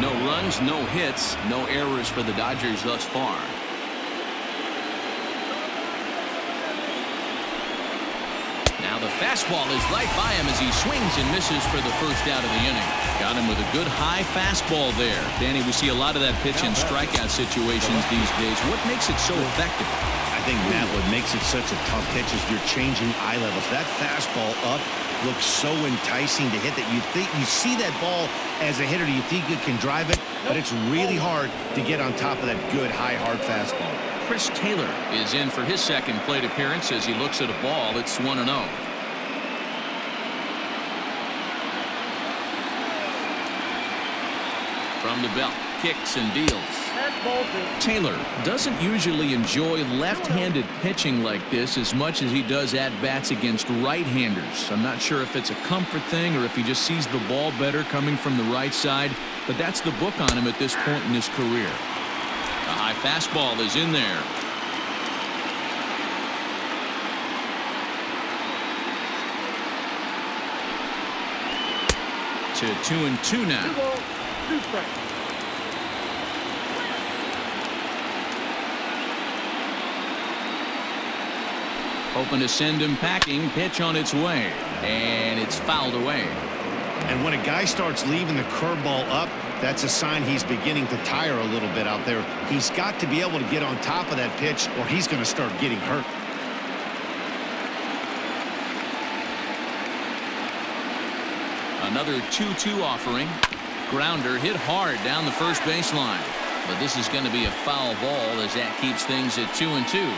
A: No runs, no hits, no errors for the Dodgers thus far. Now the fastball is right by him as he swings and misses for the first out of the inning. Got him with a good high fastball there. Danny, we see a lot of that pitch in strikeout situations these days. What makes it so effective?
B: I think, Matt, what makes it such a tough pitch is you're changing eye levels. That fastball up looks so enticing to hit that you think you see that ball as a hitter. You think you can drive it, but it's really hard to get on top of that good high hard fastball.
A: Chris Taylor is in for his second plate appearance as he looks at a ball. It's 1-0. From the belt, kicks and deals. Taylor doesn't usually enjoy left-handed pitching like this as much as he does at-bats against right-handers. I'm not sure if it's a comfort thing or if he just sees the ball better coming from the right side, but that's the book on him at this point in his career. A high fastball is in there. To 2-2 now.
D: 2 strikes.
A: Hoping to send him packing. Pitch on its way, and it's fouled away.
B: And when a guy starts leaving the curveball up, that's a sign he's beginning to tire a little bit out there. He's got to be able to get on top of that pitch or he's going to start getting hurt.
A: Another 2-2 offering. Grounder hit hard down the first baseline. But this is going to be a foul ball as that keeps things at 2-2.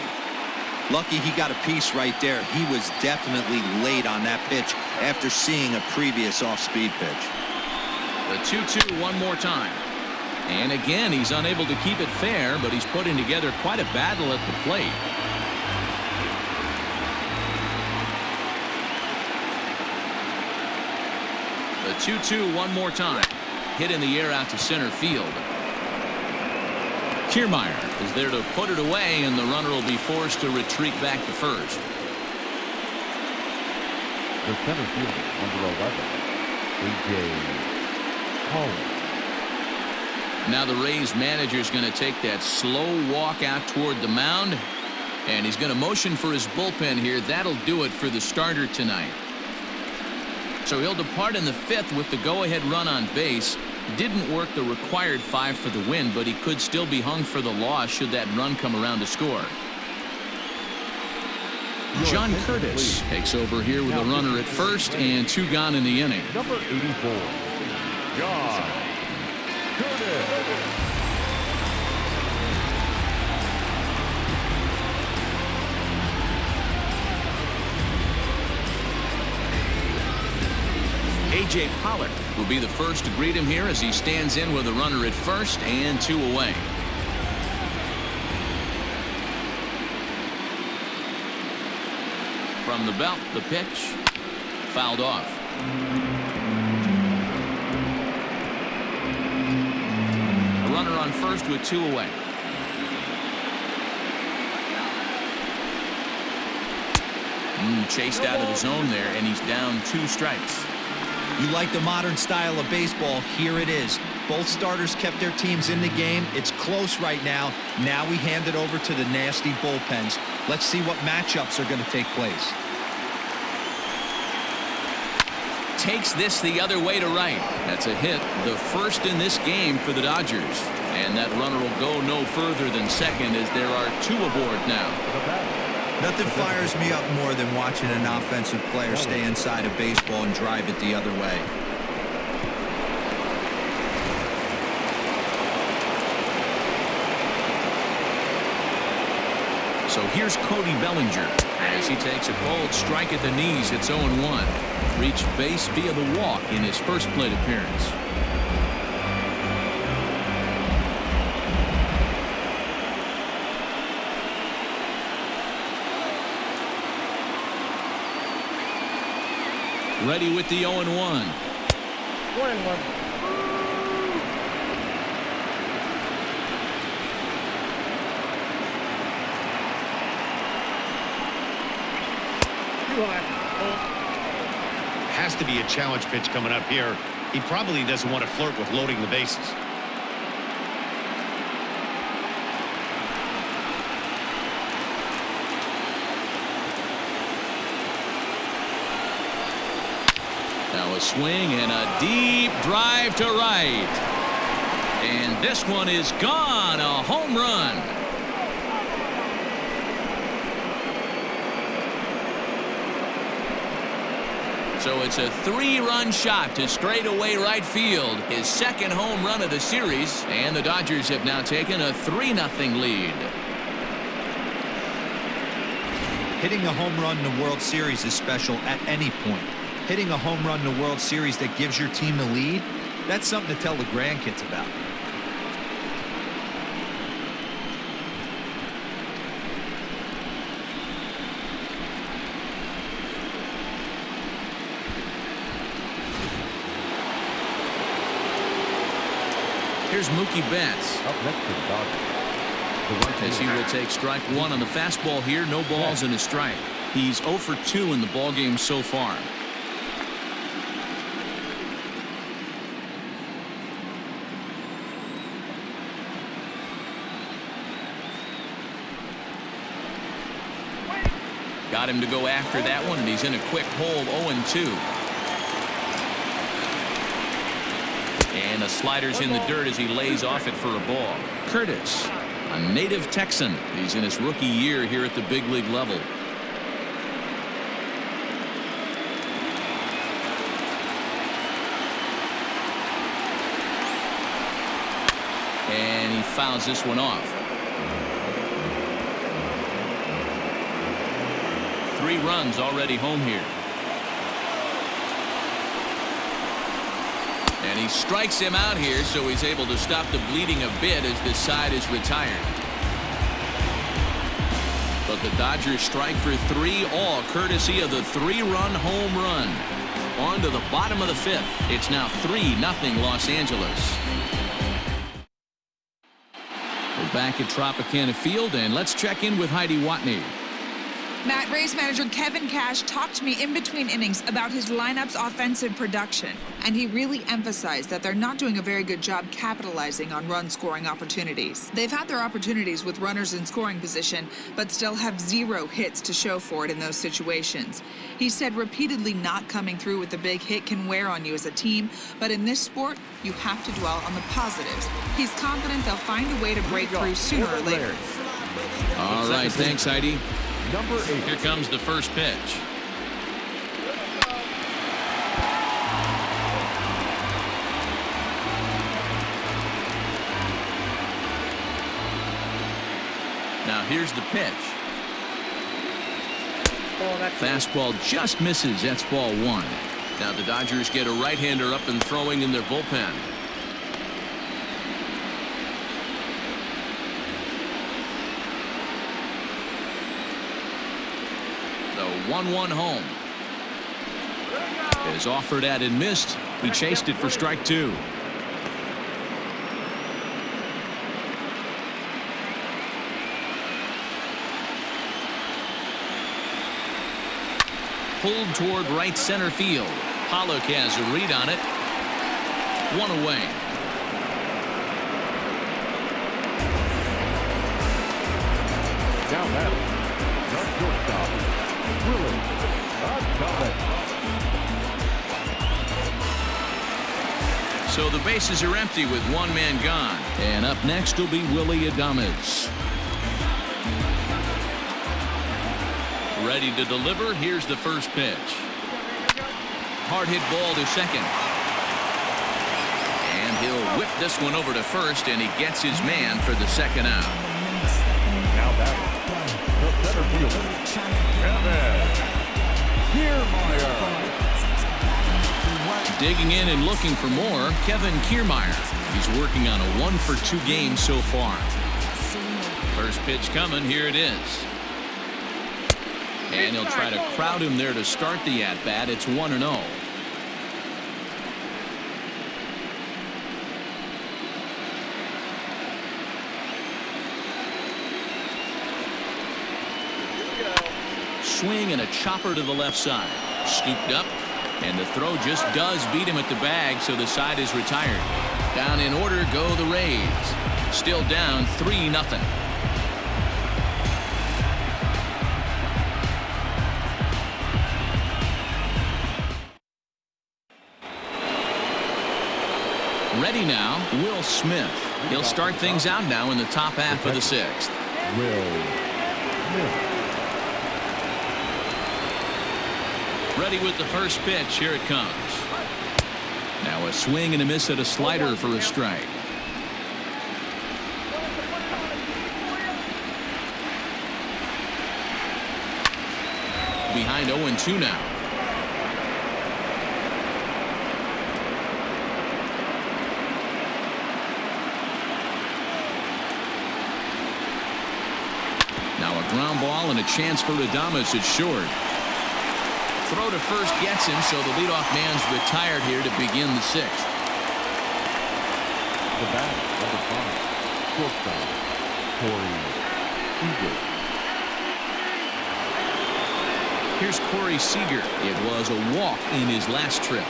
C: Lucky he got a piece right there. He was definitely late on that pitch after seeing a previous off-speed pitch.
A: The 2-2 one more time. And again, he's unable to keep it fair, but he's putting together quite a battle at the plate. The 2-2 one more time. Hit in the air out to center field. Kiermaier is there to put it away, and the runner will be forced to retreat back to first.
E: The center fielder, number 11, A.J. Holland.
A: Now the Rays manager is going to take that slow walk out toward the mound, and he's going to motion for his bullpen here. That'll do it for the starter tonight. So he'll depart in the 5th with the go-ahead run on base. Didn't work the required 5 for the win, but he could still be hung for the loss should that run come around to score. John Curtis takes over here with a runner at first and 2 gone in the inning.
E: Number 84, John Curtis.
A: A.J. Pollard will be the first to greet him here as he stands in with a runner at first and 2 away. From the belt, the pitch fouled off. A runner on first with 2 away. chased out of the zone there, and he's down 2 strikes.
C: You like the modern style of baseball? Here it is. Both starters kept their teams in the game. It's close right now. Now we hand it over to the nasty bullpens. Let's see what matchups are going to take place.
A: Takes this the other way to right. That's a hit, the first in this game for the Dodgers. And that runner will go no further than second as there are 2 aboard now.
C: Nothing fires me up more than watching an offensive player stay inside of baseball and drive it the other way.
A: So here's Cody Bellinger as he takes a cold strike at the knees. It's 0-1. Reached base via the walk in his first plate appearance. Ready with the 0-1.
D: 1-1.
B: Has to be a challenge pitch coming up here. He probably doesn't want to flirt with loading the bases.
A: Now a swing and a deep drive to right. And this one is gone. A home run. So it's a 3-run shot to straightaway right field. His second home run of the series. And the Dodgers have now taken a 3-0 lead.
C: Hitting a home run in the World Series is special at any point. Hitting a home run in the World Series that gives your team the lead, that's something to tell the grandkids about.
A: Here's Mookie Betts.
E: Up next to the Dodgers.
A: As he will take strike 1 on the fastball here. No balls and a strike. He's 0 for 2 in the ballgame so far. Got him to go after that one, and he's in a quick hole. 0-2. And the slider's in the dirt as he lays off it for a ball. Curtis, a native Texan. He's in his rookie year here at the big league level. And he fouls this one off. 3 runs already home here. And he strikes him out here, so he's able to stop the bleeding a bit as this side is retired. But the Dodgers strike for 3, all courtesy of the 3-run home run. On to the bottom of the 5th. It's now 3-0 Los Angeles. We're back at Tropicana Field, and let's check in with Heidi Watney.
F: Matt, Rays manager Kevin Cash talked to me in between innings about his lineup's offensive production, and he really emphasized that they're not doing a very good job capitalizing on run-scoring opportunities. They've had their opportunities with runners in scoring position, but still have 0 hits to show for it in those situations. He said repeatedly not coming through with the big hit can wear on you as a team, but in this sport, you have to dwell on the positives. He's confident they'll find a way to break through sooner or later.
A: All right, thanks, Heidi.
E: Number 8.
A: Here comes the first pitch. Now here's the pitch. Fastball just misses. That's ball 1. Now the Dodgers get a right-hander up and throwing in their bullpen. The 1-1 home is offered at and missed. He chased it for strike 2. pulled toward right center field. Pollock has a read on it. One away.
E: Now that the shortstop, Willie Adames.
A: So the bases are empty with one man gone. And up next will be Willie Adames. Ready to deliver. Here's the first pitch. Hard hit ball to second. And he'll whip this one over to first, and he gets his man for the second out.
E: Now that the center fielder, Kevin Kiermaier.
A: Digging in and looking for more, Kevin Kiermaier. He's working on a 1-for-2 game so far. First pitch coming. Here it is. And he'll try to crowd him there to start the at-bat. It's 1-0. Swing and a chopper to the left side. Scooped up, and the throw just does beat him at the bag, so the side is retired. Down in order go the Rays. Still down 3-0. Ready now, Will Smith. He'll start things out now in the top half of the sixth.
E: Will Smith.
A: Ready with the first pitch. Here it comes. Now a swing and a miss at a slider for a strike. Behind 0-2 now. Now a ground ball and a chance for Adames at short. Throw to first gets him, so the leadoff man's retired here to begin the sixth.
E: The bat, number 5, shortstop, Corey Seager.
A: Here's Corey Seager. It was a walk in his last trip.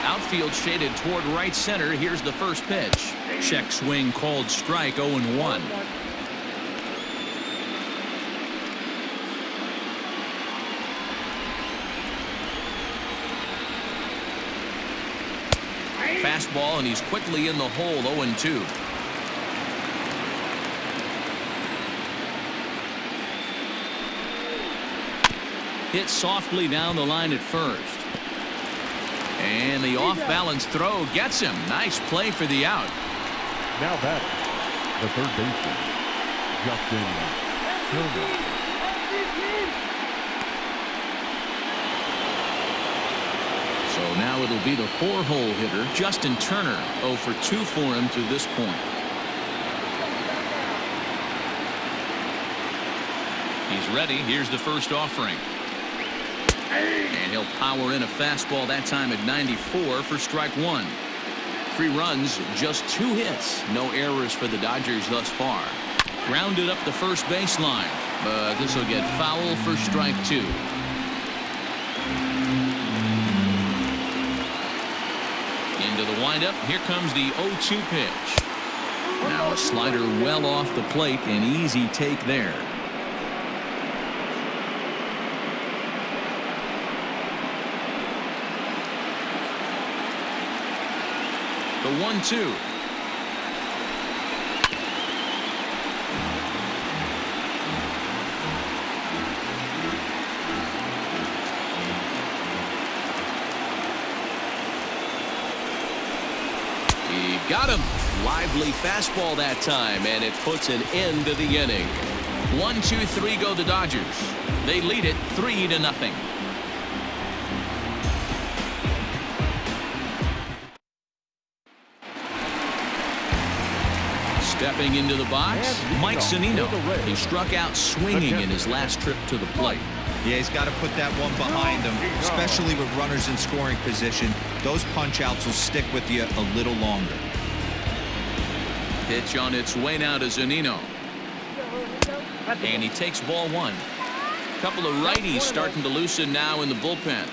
A: Outfield shaded toward right center. Here's the first pitch. Check swing called strike. 0-1. Fastball, and he's quickly in the hole. 0-2. Hit softly down the line at first. And the off-balance throw gets him. Nice play for the out.
E: Now that the third baseman, Justin Turner.
A: So now it'll be the 4-hole hitter, Justin Turner. 0-for-2 for him to this point. He's ready. Here's the first offering. And he'll power in a fastball that time at 94 for strike one. 3 runs, just 2 hits. No errors for the Dodgers thus far. Grounded up the first baseline, but this will get foul for strike 2. Into the windup. Here comes the 0-2 pitch. Now a slider well off the plate. An easy take there. The 1-2. He got him. Lively fastball that time, and it puts an end to the inning. 1-2-3 go the Dodgers. They lead it 3-0. Stepping into the box, Mike Zunino. He struck out swinging in his last trip to the plate.
C: Yeah, he's got to put that one behind him, especially with runners in scoring position. Those punch-outs will stick with you a little longer.
A: Pitch on its way now to Zunino. And he takes ball one. A couple of righties starting to loosen now in the bullpen.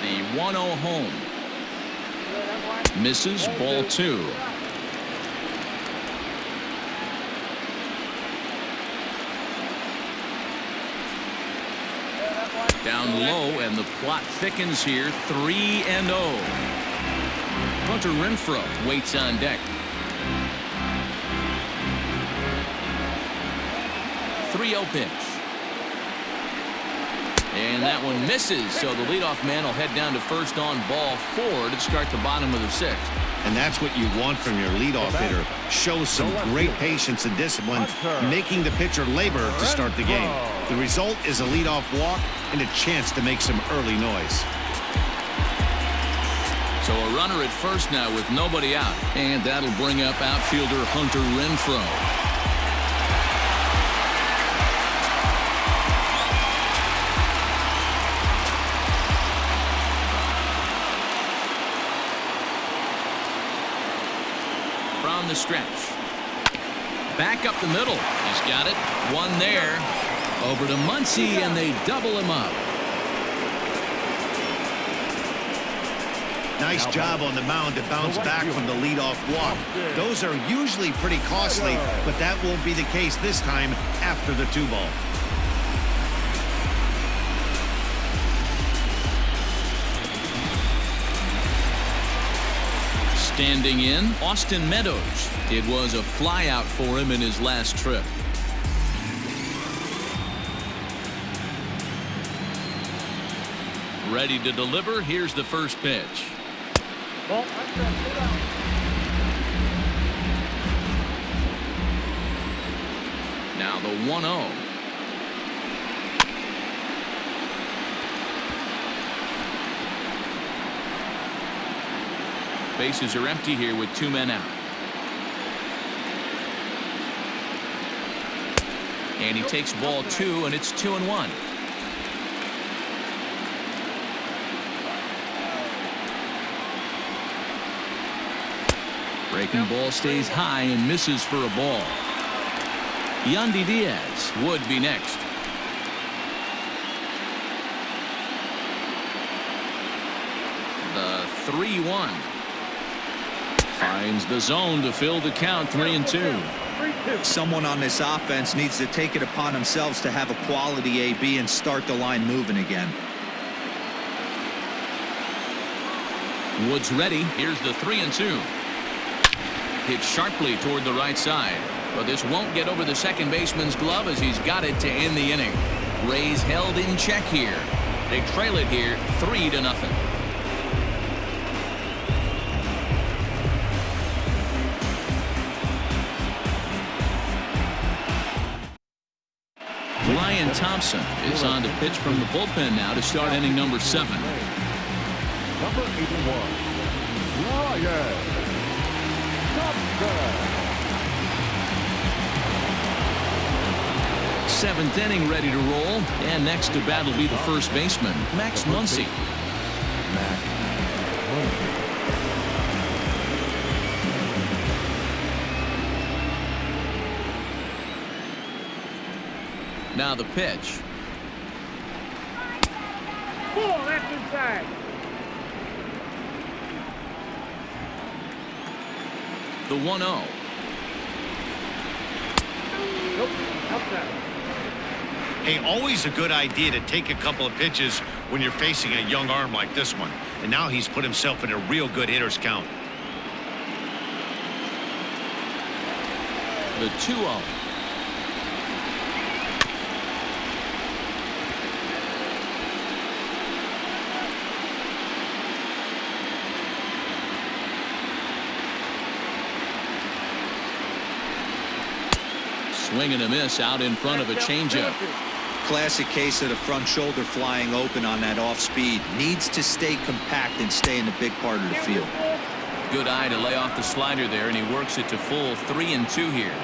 A: The 1-0 home. Misses, ball two. Down low, and the plot thickens here. 3-0. Hunter Renfroe waits on deck. 3-0 pitch. And that one misses, so the leadoff man will head down to first on ball 4 to start the bottom of the 6th.
B: And that's what you want from your leadoff hitter. Shows some great patience and discipline, making the pitcher labor to start the game. The result is a leadoff walk and a chance to make some early noise.
A: So a runner at first now with nobody out. And that'll bring up outfielder Hunter Renfroe. From the stretch. Back up the middle. He's got it. One there. Over to Muncy, and they double him up.
B: Nice job on the mound to bounce back from the leadoff walk. Those are usually pretty costly, but that won't be the case this time after the 2-ball.
A: Standing in, Austin Meadows. It was a flyout for him in his last trip. Ready to deliver. Here's the first pitch. Now the 1-0. Bases are empty here with 2 men out. And he takes ball 2, and it's 2-1. Breaking ball stays high and misses for a ball. Yandy Diaz would be next. The 3-1. Finds the zone to fill the count. 3-2.
C: Someone on this offense needs to take it upon themselves to have a quality AB and start the line moving again.
A: Woods ready. Here's the 3-2. Hit sharply toward the right side, but this won't get over the second baseman's glove as he's got it to end the inning. Rays held in check here. They trail it here 3-0. Ryan Thompson is on to pitch from the bullpen now to start inning number 7.
E: Number 81, Ryan Thompson.
A: 7th inning ready to roll, and next to bat will be the first baseman, Max Muncy. Now the pitch.
D: Ball, that's inside.
A: The 1-0.
D: Nope, outside.
B: Hey, always a good idea to take a couple of pitches when you're facing a young arm like this one. And now he's put himself in a real good hitter's count.
A: The 2-0. Swing and a miss out in front of a changeup.
C: Classic case of the front shoulder flying open on that off speed. Needs to stay compact and stay in the big part of the field.
A: Good eye to lay off the slider there, and he works it to full 3-2 here.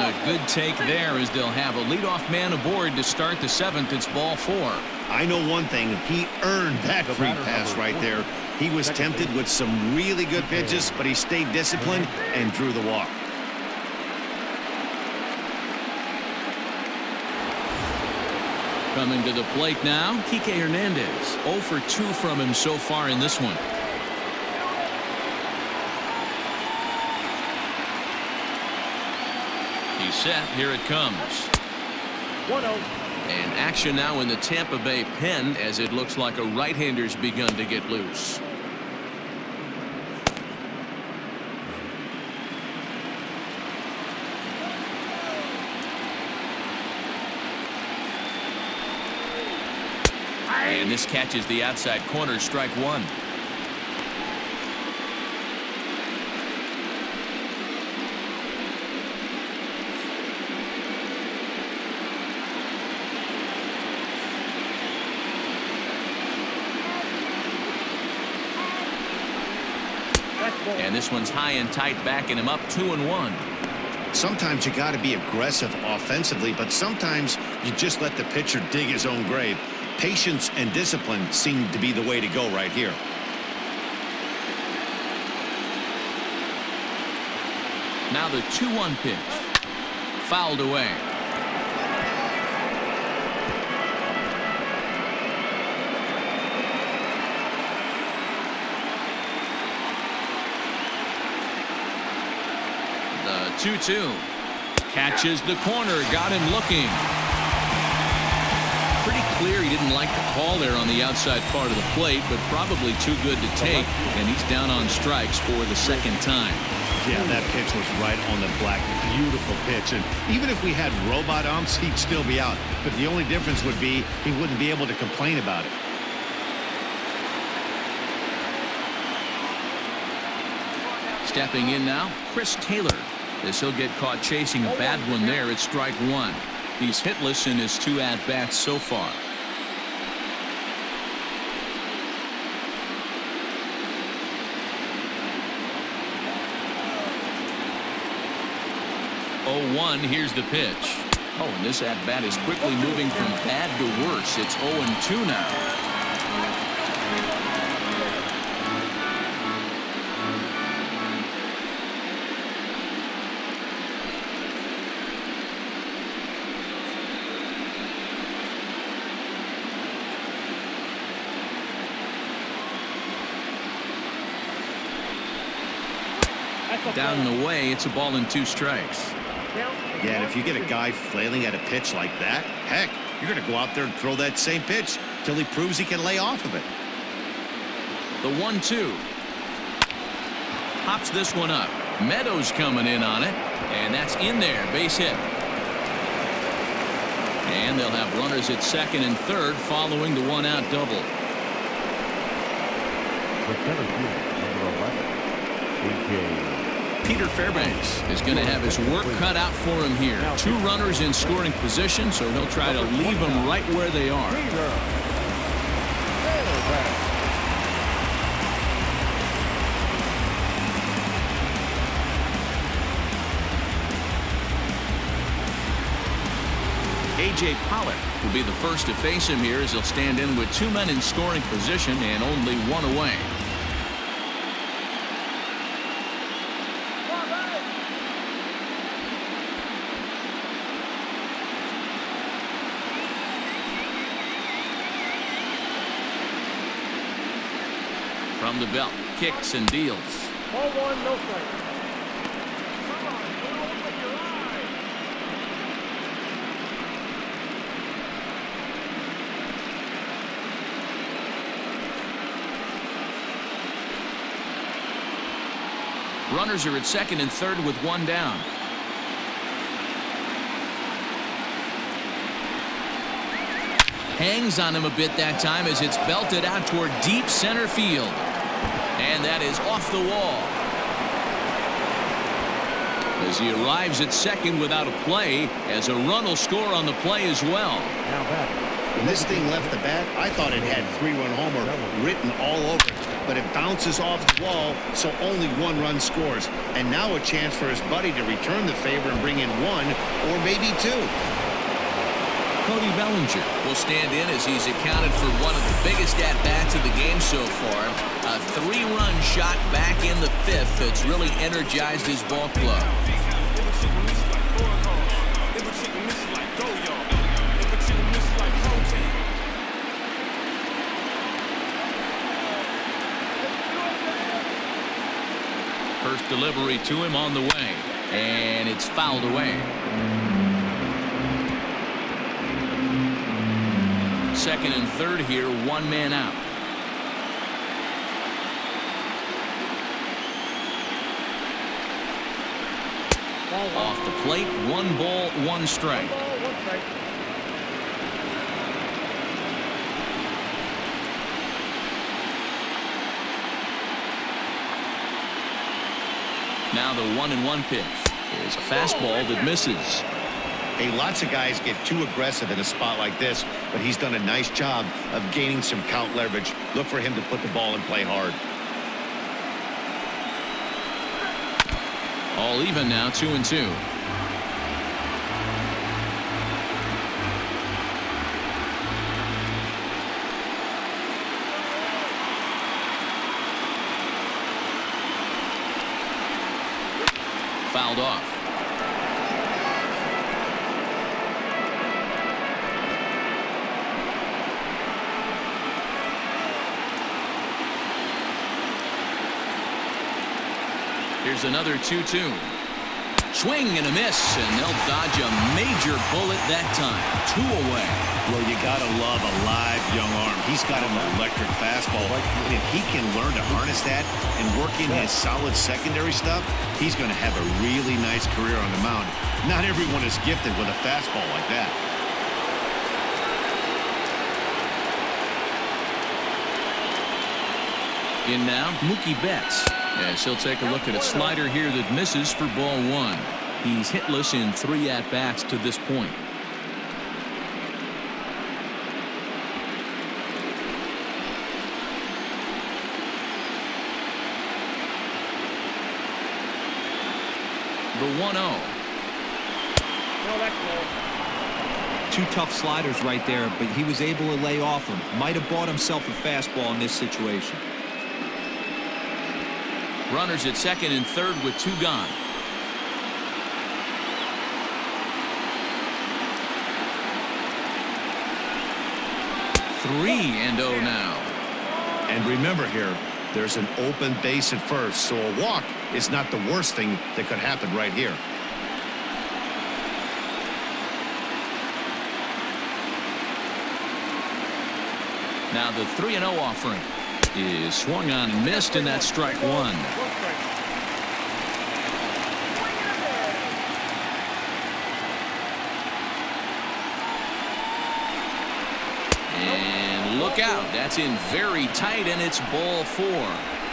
A: a good take there as they'll have a leadoff man aboard to start the 7th. It's ball 4.
B: I know one thing. He earned that free pass right there. He was tempted with some really good pitches, but he stayed disciplined and drew the walk.
A: Coming to the plate now, Kike Hernandez. 0 for 2 from him so far in this one. He's set. Here it comes.
D: 1-0.
A: And action now in the Tampa Bay pen as it looks like a right-hander's begun to get loose. And this catches the outside corner, strike 1. And this one's high and tight, backing him up 2-1.
B: Sometimes you got to be aggressive offensively, but sometimes you just let the pitcher dig his own grave. Patience and discipline seem to be the way to go right here.
A: Now the 2-1 pitch. Fouled away. The 2-2. Catches the corner. Got him looking. Pretty clear he didn't like the call there on the outside part of the plate, but probably too good to take, and he's down on strikes for the 2nd time.
B: Yeah, that pitch was right on the black. Beautiful pitch. And even if we had robot umps, he'd still be out. But the only difference would be he wouldn't be able to complain about it.
A: Stepping in now, Chris Taylor. As he'll get caught chasing a bad one there at strike 1. He's hitless in his 2 at-bats so far. Oh, 1. Here's the pitch. Oh, and this at-bat is quickly moving from bad to worse. It's 0-2 now. Down and away, it's a ball and 2 strikes.
B: Yeah, and if you get a guy flailing at a pitch like that, heck, you're going to go out there and throw that same pitch till he proves he can lay off of it.
A: The 1-2. Hops this one up. Meadows coming in on it, and that's in there. Base hit. And they'll have runners at 2nd and 3rd following the 1-out double.
E: The center field, number 11,
A: Peter Fairbanks is going to have his work cut out for him here. 2 runners in scoring position, so he'll try to leave them right where they are. A.J. Pollock will be the first to face him here as he'll stand in with 2 men in scoring position and only 1 away. From the belt, kicks and deals.
D: 0-1, no strike. Come on, open with your eyes.
A: Runners are at 2nd and 3rd with 1 down. Hangs on him a bit that time as it's belted out toward deep center field. And that is off the wall. As he arrives at 2nd without a play, as a run will score on the play as well.
B: When this thing left the bat, I thought it had 3-run homer written all over it. but it bounces off the wall, so only 1 run scores. And now a chance for his buddy to return the favor and bring in 1 or maybe 2.
A: Cody Bellinger will stand in as he's accounted for one of the biggest at-bats of the game so far. A 3-run shot back in the 5th that's really energized his ball club. First delivery to him on the way, and it's fouled away. Second and third here, 1 man out. Off the plate, 1 ball, 1 strike. Now the 1-1 pitch is a fastball that misses.
B: Hey, lots of guys get too aggressive in a spot like this, but he's done a nice job of gaining some count leverage. Look for him to put the ball in play hard.
A: All even now, 2-2. Fouled off. Here's another 2-2. Swing and a miss, and they'll dodge a major bullet that time. 2 away.
B: Well, you got to love a live young arm. He's got an electric fastball, and if he can learn to harness that and work in his solid secondary stuff, he's going to have a really nice career on the mound. Not everyone is gifted with a fastball like that.
A: In now, Mookie Betts. As he'll take a look at a slider here that misses for ball 1. He's hitless in 3 at-bats to this point. The 1-0.
C: 2 tough sliders right there, but he was able to lay off them. Might have bought himself a fastball in this situation.
A: Runners at second and third with 2 gone. Three and 0 now.
B: And remember here, there's an open base at first, so a walk is not the worst thing that could happen right here.
A: Now the 3-0 offering is swung on and missed, and that's strike 1. And look out, that's in very tight, and it's ball 4.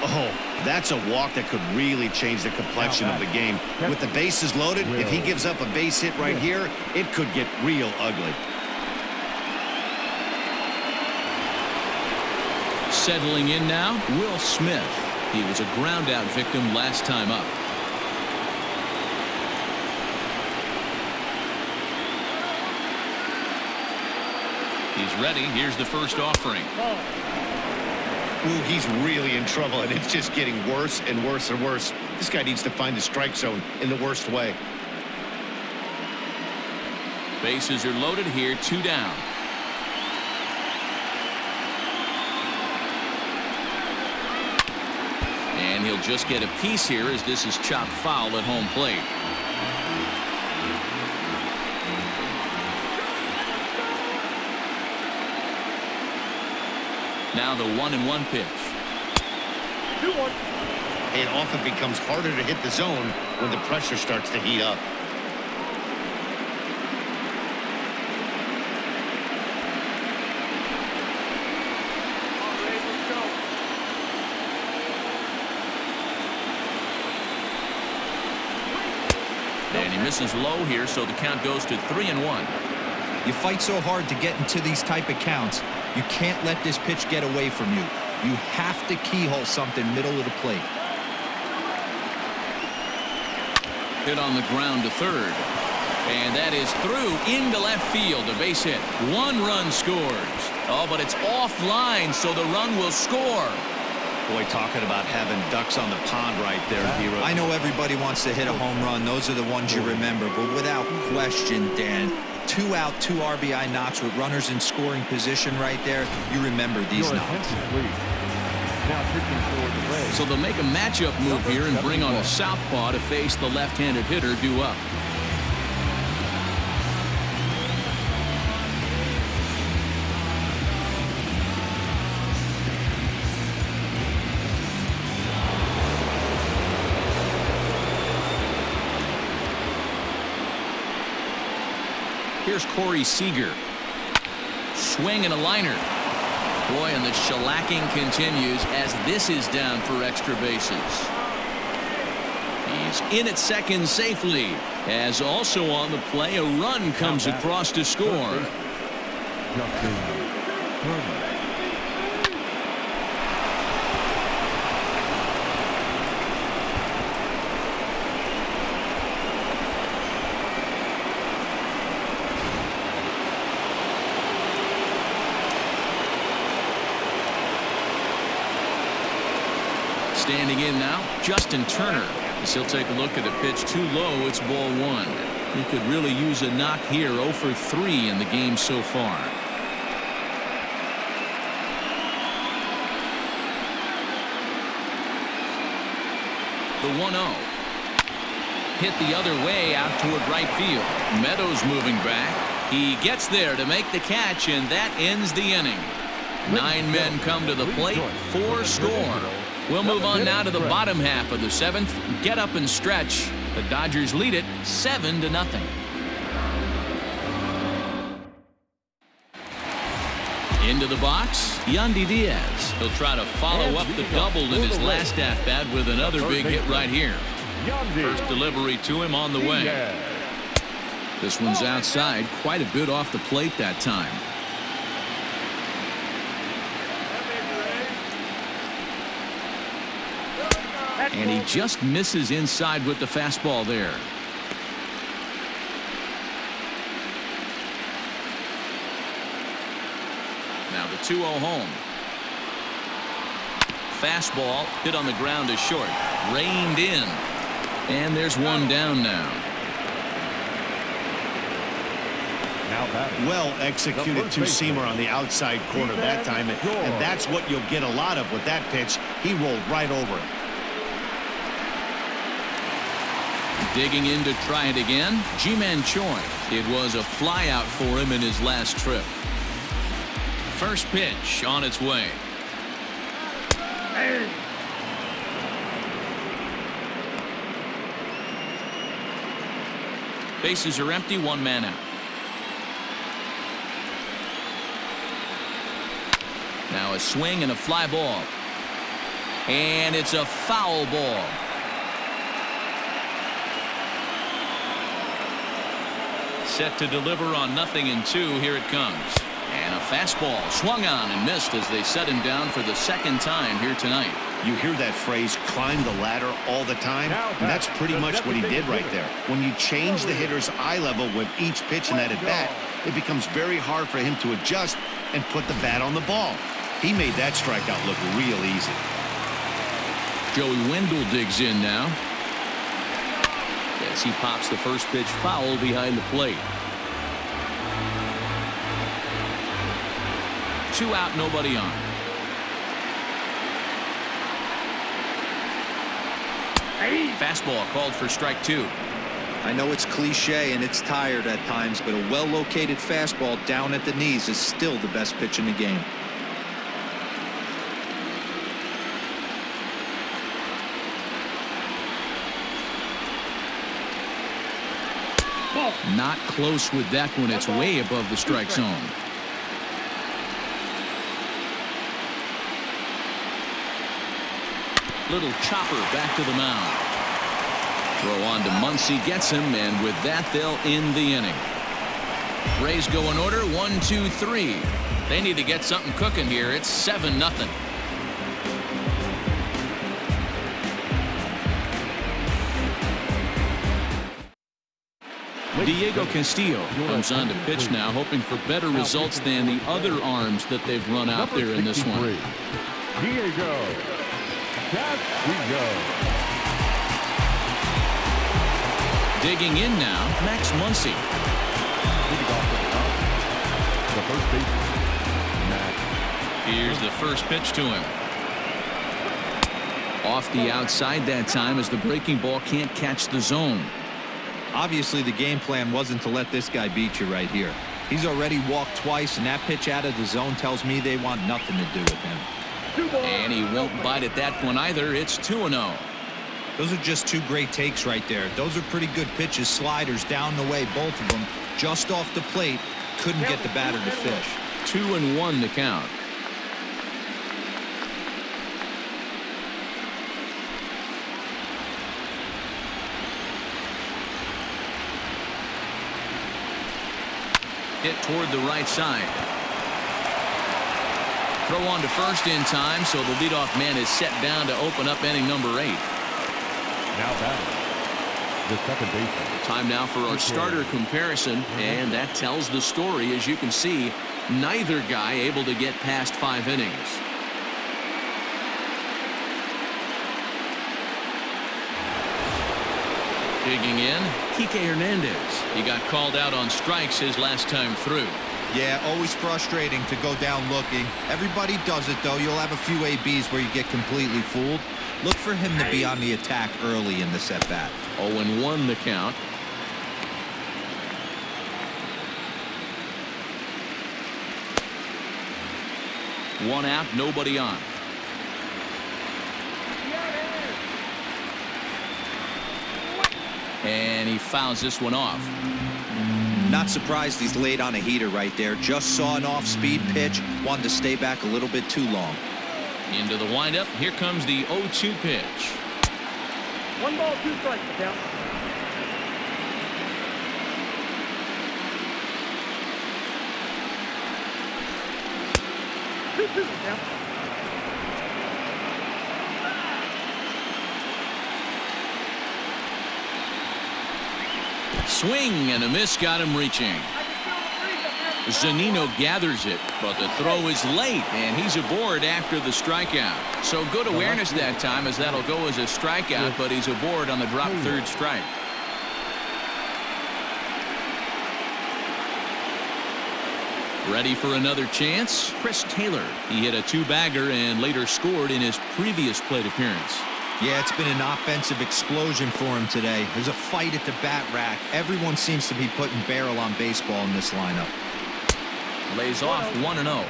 B: Oh, that's a walk that could really change the complexion of the game. With the bases loaded, if he gives up a base hit right here, it could get real ugly.
A: Settling in now, Will Smith. He was a ground-out victim last time up. He's ready. Here's the first offering.
B: Ooh, he's really in trouble, and it's just getting worse and worse and worse. This guy needs to find the strike zone in the worst way.
A: Bases are loaded here, 2 down. And he'll just get a piece here as this is chopped foul at home plate. Now the 1-1 pitch.
B: It often becomes harder to hit the zone when the pressure starts to heat up.
A: And he misses low here, so the count goes to 3-1.
C: You fight so hard to get into these type of counts. You can't let this pitch get away from you. You have to keyhole something middle of the plate.
A: Hit on the ground to third. And that is through into left field. A base hit. 1 run scores. Oh, but it's offline, so the run will score.
B: Boy, talking about having ducks on the pond right there, Hero.
C: I know everybody wants to hit a home run. Those are the ones you remember. But without question, Dan, 2 out, 2 RBI knocks with runners in scoring position right there. You remember these knocks.
E: Now pitching for the Rays.
A: So they'll make a matchup move here and bring on a southpaw to face the left-handed hitter due up. Here's Corey Seager. Swing and a liner. Boy, and the shellacking continues as this is down for extra bases. He's in at second safely, as also on the play a run comes across to score.
E: Justin Turner.
A: Standing in now, Justin Turner. As he'll take a look at a pitch too low, it's ball 1. He could really use a knock here. 0 for 3 in the game so far. The 1-0. Hit the other way out toward right field. Meadows moving back. He gets there to make the catch, and that ends the inning. 9 men come to the plate, 4 score. We'll move on now to the bottom half of the 7th. Get up and stretch. The Dodgers lead it 7-0. Into the box, Yandy Diaz. He'll try to follow up the double in his last at-bat with another big hit right here. First delivery to him on the way. This one's outside, quite a bit off the plate that time. And he just misses inside with the fastball there. Now the 2-0 home. Fastball hit on the ground is short. Reined in. And there's one down now.
B: Well executed 2-seamer on the outside corner that time. And that's what you'll get a lot of with that pitch. He rolled right over it.
A: Digging in to try it again, Ji-Man Choi. It was a flyout for him in his last trip. First pitch on its way. Bases are empty, 1 man out. Now a swing and a fly ball. And it's a foul ball. Set to deliver on 0-2. Here it comes. And a fastball swung on and missed as they set him down for the 2nd time here tonight.
B: You hear that phrase, climb the ladder, all the time? And that's pretty much what he did right there. When you change the hitter's eye level with each pitch in that at-bat, it becomes very hard for him to adjust and put the bat on the ball. He made that strikeout look real easy.
A: Joey Wendell digs in now. As he pops the first pitch foul behind the plate. 2 out, nobody on. Fastball called for strike 2.
C: I know it's cliche and it's tired at times, but a well-located fastball down at the knees is still the best pitch in the game.
A: Not close with that one. It's way above the strike zone. Little chopper back to the mound. Throw on to Muncy, gets him, and with that they'll end the inning. Rays go in order, 1, 2, 3. They need to get something cooking here. It's 7-0. Diego Castillo comes on to pitch now, hoping for better results than the other arms that they've run out there in this one.
E: Diego Castillo.
A: Digging in now, Max Muncy.
E: Leading off to the top, the first baseman, Max.
A: Here's the first pitch to him. Off the outside that time as the breaking ball can't catch the zone.
C: Obviously, the game plan wasn't to let this guy beat you right here. He's already walked twice, and that pitch out of the zone tells me they want nothing to do with him.
A: And he won't bite at that one either. It's 2-0.
C: Those are just two great takes right there. Those are pretty good pitches. Sliders down the way, both of them. Just off the plate. Couldn't get the batter to fish.
A: 2-1 to count. Hit toward the right side. Throw on to first in time, so the leadoff man is set down to open up inning number 8.
E: Now batting, the second baseman.
A: Time now for our starter comparison, and that tells the story. As you can see, neither guy able to get past 5 innings. Digging in, Kike Hernandez. He got called out on strikes his last time through.
C: Yeah, always frustrating to go down looking. Everybody does it, though. You'll have a few ABs where you get completely fooled. Look for him to be on the attack early in this at-bat.
A: 0-1 the count. One out, nobody on. And he fouls this one off.
C: Not surprised he's laid on a heater right there. Just saw an off-speed pitch. Wanted to stay back a little bit too long.
A: Into the windup. Here comes the 0-2 pitch.
D: 1 ball, 2 strikes, count. Count.
A: Swing and a miss got him reaching. Zunino gathers it, but the throw is late, and he's aboard after the strikeout. So good awareness that time, as that'll go as a strikeout, but he's aboard on the drop third strike. Ready for another chance? Chris Taylor. He hit a 2-bagger and later scored in his previous plate appearance.
C: Yeah, it's been an offensive explosion for him today. There's a fight at the bat rack. Everyone seems to be putting barrel on baseball in this lineup.
A: Lays off 1-0.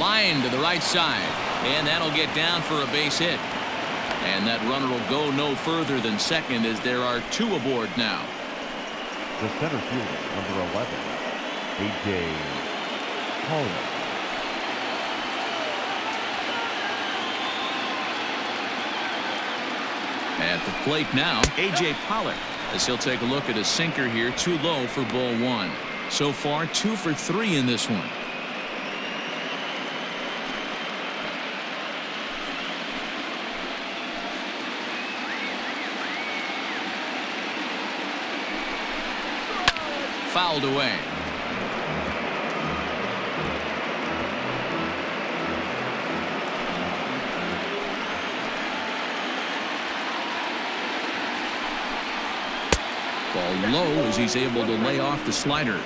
A: Line to the right side, and that'll get down for a base hit. And that runner will go no further than second, as there are 2 aboard now.
E: The center fielder, number 11, A.J. Pollock.
A: At the plate now, A.J. Pollock, as he'll take a look at a sinker here, too low for ball 1. So far, 2 for 3 in this one. Fouled away. Ball low as he's able to lay off the slider.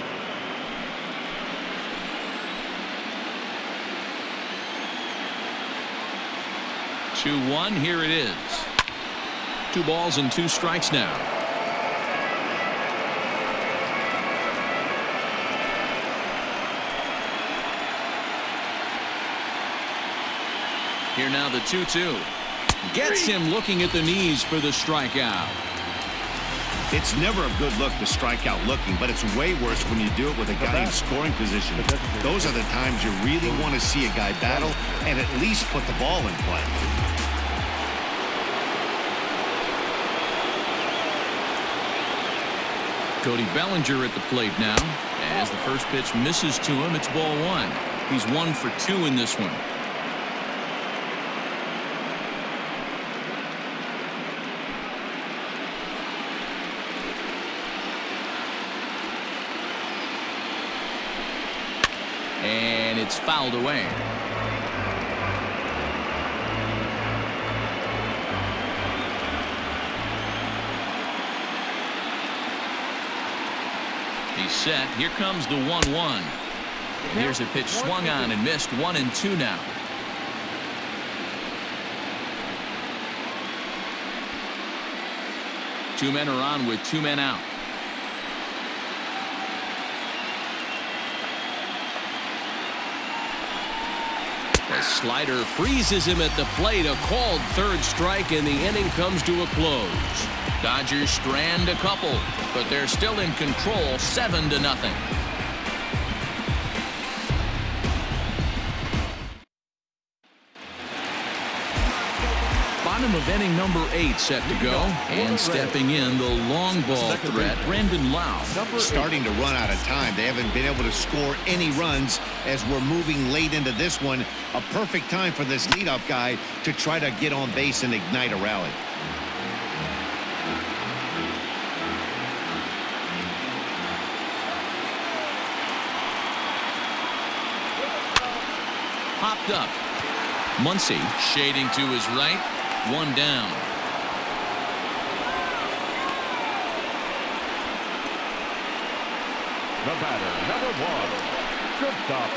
A: Two-1, here it is. 2 balls and 2 strikes now. Here now the 2-2. Gets him looking at the knees for the strikeout.
B: It's never a good look to strike out looking, but it's way worse when you do it with a guy in scoring position. Those are the times you really want to see a guy battle and at least put the ball in play.
A: Cody Bellinger at the plate now. As the first pitch misses to him, it's ball 1. He's 1 for 2 in this one. And it's fouled away. He's set. Here comes the 1-1. Here's a pitch swung on and missed. 1-2 now. Two men are on with 2 men out. The slider freezes him at the plate. A called third strike, and the inning comes to a close. Dodgers strand a couple, but they're still in control, 7-0. Bottom of inning number 8 set to go, and stepping in the long ball threat, Brandon Lau.
B: Starting to run out of time. They haven't been able to score any runs as we're moving late into this one. A perfect time for this leadoff guy to try to get on base and ignite a rally.
A: Popped up. Muncy shading to his right. 1 down.
E: The batter, number 1, shortstop,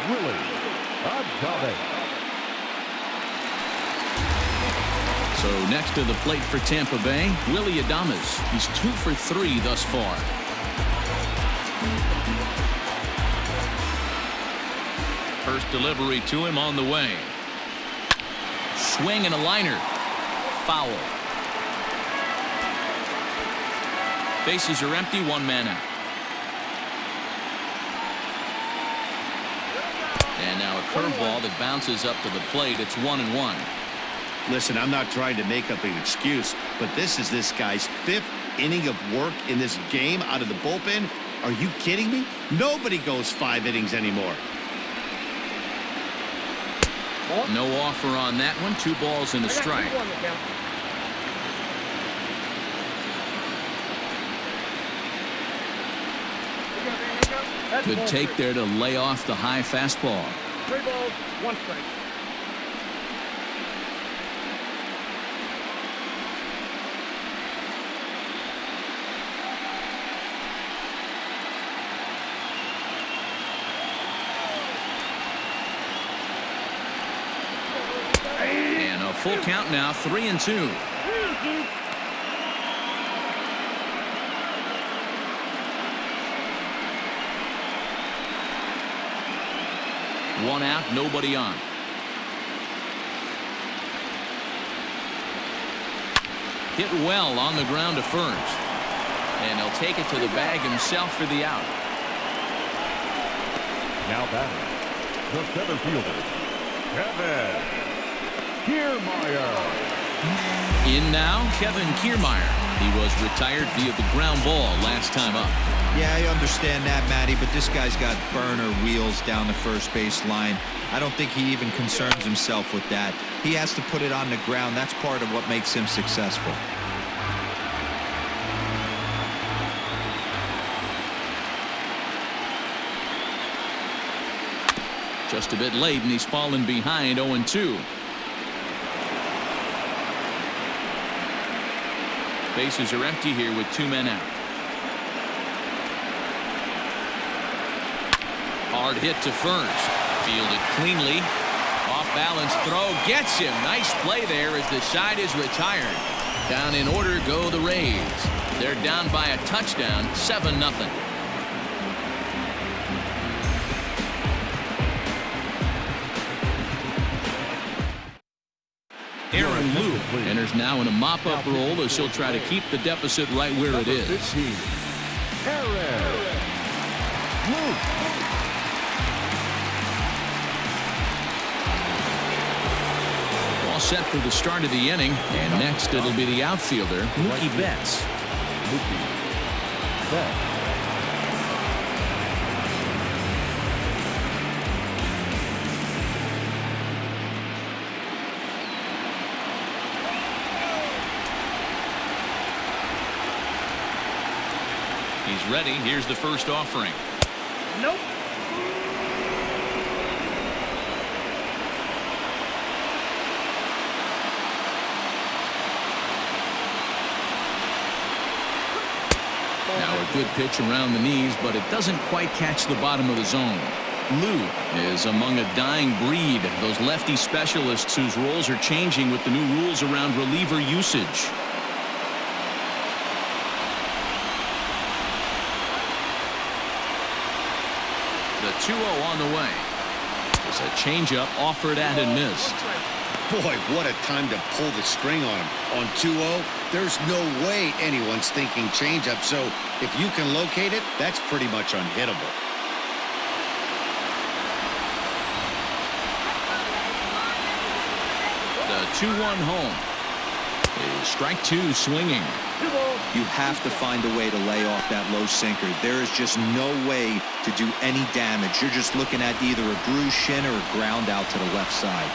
E: Willie Adames.
A: So next to the plate for Tampa Bay, Willie Adames. He's 2 for 3 thus far. First delivery to him on the way. Swing and a liner. Foul. Bases are empty, 1 man out. And now a curveball that bounces up to the plate. It's 1-1.
B: Listen, I'm not trying to make up an excuse, but this is this guy's 5th inning of work in this game out of the bullpen. Are you kidding me? Nobody goes 5 innings anymore.
A: No offer on that one. 2 balls and a strike. Good take there to lay off the high fastball.
D: 3 balls, 1 strike.
A: And a full count now, 3-2. One out, nobody on. Hit well on the ground to first. And he'll take it to the bag himself for the out.
E: Now batting, the center fielder, Kevin Kiermaier.
A: In now, Kevin Kiermaier. He was retired via the ground ball last time up.
C: Yeah, I understand that, Matty, but this guy's got burner wheels down the first base line. I don't think he even concerns himself with that. He has to put it on the ground. That's part of what makes him successful.
A: Just a bit late, and he's fallen behind 0-2. Bases are empty here with 2 men out. Hard hit to first. Fielded cleanly. Off balance throw gets him. Nice play there as the side is retired. Down in order go the Rays. They're down by a touchdown, 7-0. Aaron Luke enters now in a mop-up role as he'll try to keep the deficit right where it is.
E: 15, Aaron Luke.
A: All set for the start of the inning, and next it'll be the outfielder, Mookie Betts.
E: Mookie Betts.
A: He's ready. Here's the first offering.
D: Nope.
A: Now a good pitch around the knees, but it doesn't quite catch the bottom of the zone. Lou is among a dying breed, those lefty specialists whose roles are changing with the new rules around reliever usage. The 2-0 on the way. There's a changeup offered at and missed.
B: Boy, what a time to pull the string on him. On 2-0, there's no way anyone's thinking changeup, so if you can locate it, that's pretty much unhittable.
A: The 2-1 home is strike two swinging.
C: You have to find a way to lay off that low sinker. There is just no way to do any damage. You're just looking at either a bruised shin or a ground out to the left side.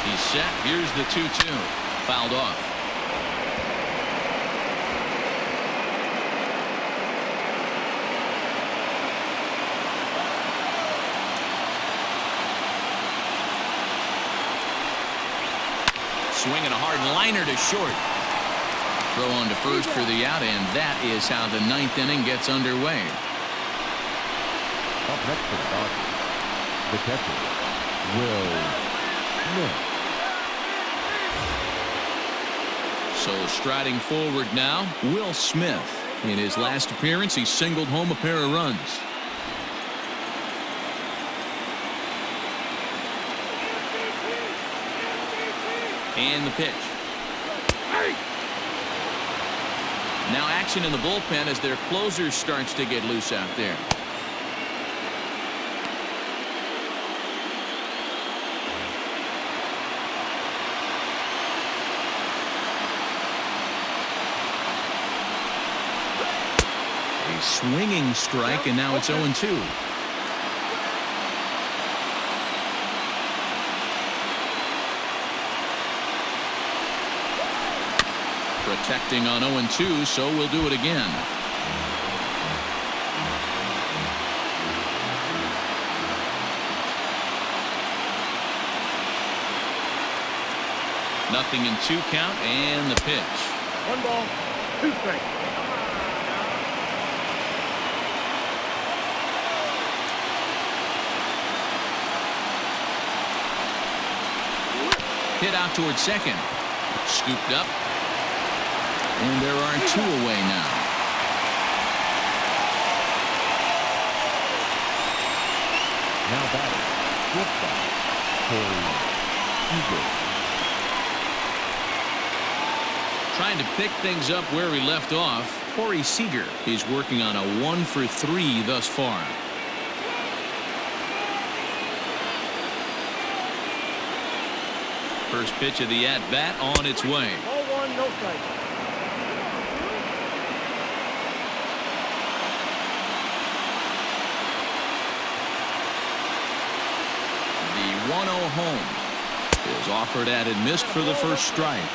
A: He's set. Here's the 2-2. Fouled off. Swinging a hard liner to short. Throw on to first for the out, and that is how the ninth inning gets underway.
E: Up next for the Dodgers, the catcher, Will Smith.
A: So striding forward now, Will Smith. In his last appearance, he singled home a pair of runs. And the pitch. Now action in the bullpen as their closer starts to get loose out there. A swinging strike, and now it's 0-2. Protecting on 0-2, so we'll do it again. Nothing in 2 count, and the pitch.
D: 1 ball, 2 strikes.
A: Hit out towards second. Scooped up. And there are 2 away now.
E: Now batting, shortstop, Corey Seager.
A: Trying to pick things up where we left off, Corey Seager is working on a 1-for-3 thus far. First pitch of the at-bat on its way.
D: Ball 1, no strike.
A: The 1-0 home is offered at and missed for the first strike.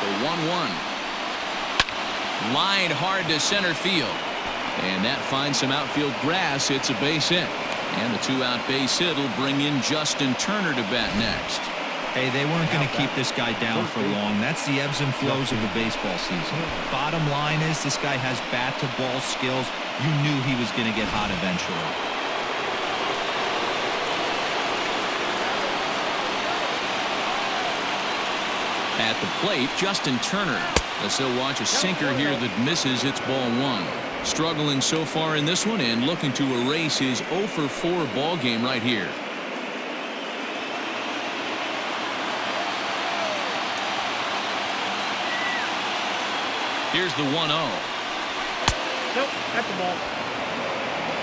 A: The 1-1. Lined hard to center field. And that finds some outfield grass. It's a base hit. And the 2-out base hit will bring in Justin Turner to bat next.
C: Hey, they weren't going to keep this guy down for long. That's the ebbs and flows of the baseball season. Bottom line is this guy has bat-to-ball skills. You knew he was going to get hot eventually.
A: At the plate, Justin Turner. As he'll watch a sinker here that misses. It's ball 1. Struggling so far in this one and looking to erase his 0-for-4 ball game right here. Here's the 1-0.
D: Nope, that's the ball.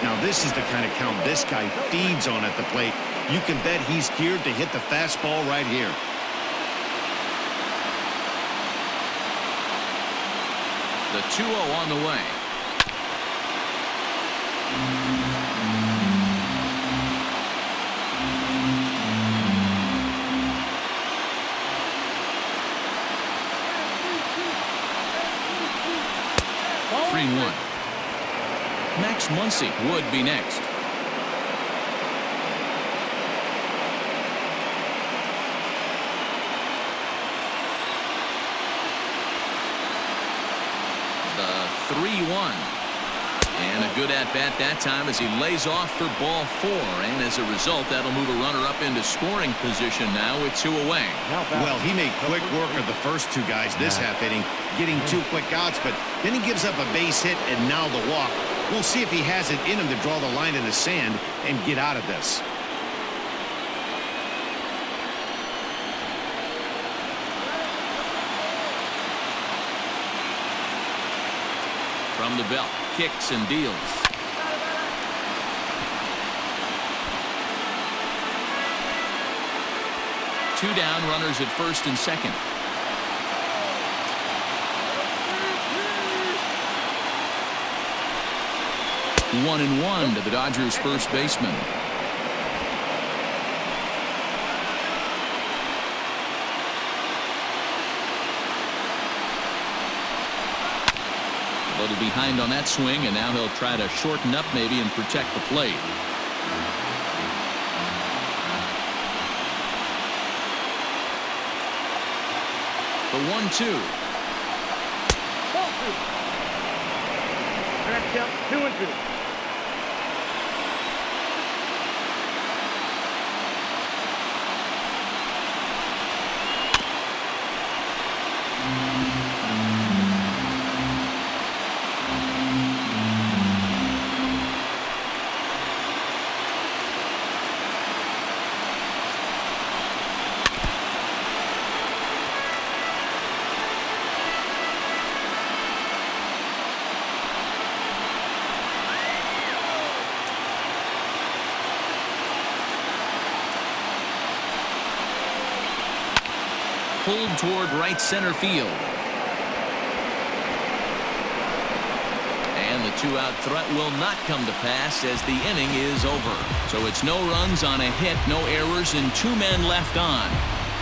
B: Now this is the kind of count this guy feeds on at the plate. You can bet he's geared to hit the fastball right here. The 2-0 on the way.
A: 3-1. Max Muncy would be next. The 3-1. And a good at-bat that time as he lays off for ball 4. And as a result, that'll move a runner up into scoring position now with 2 away.
B: Well, he made quick work of the first 2 guys this half inning, getting 2 quick outs, but then he gives up a base hit and now the walk. We'll see if he has it in him to draw the line in the sand and get out of this.
A: From the belt, kicks and deals. Two down, runners at first and second. One and one to the Dodgers' first baseman. A little behind on that swing, and now he'll try to shorten up maybe and protect the plate. The 1-2.
D: Next count, 2-2.
A: Pulled toward right center field. And the 2-out threat will not come to pass as the inning is over. So it's no runs on a hit, no errors, and 2 men left on.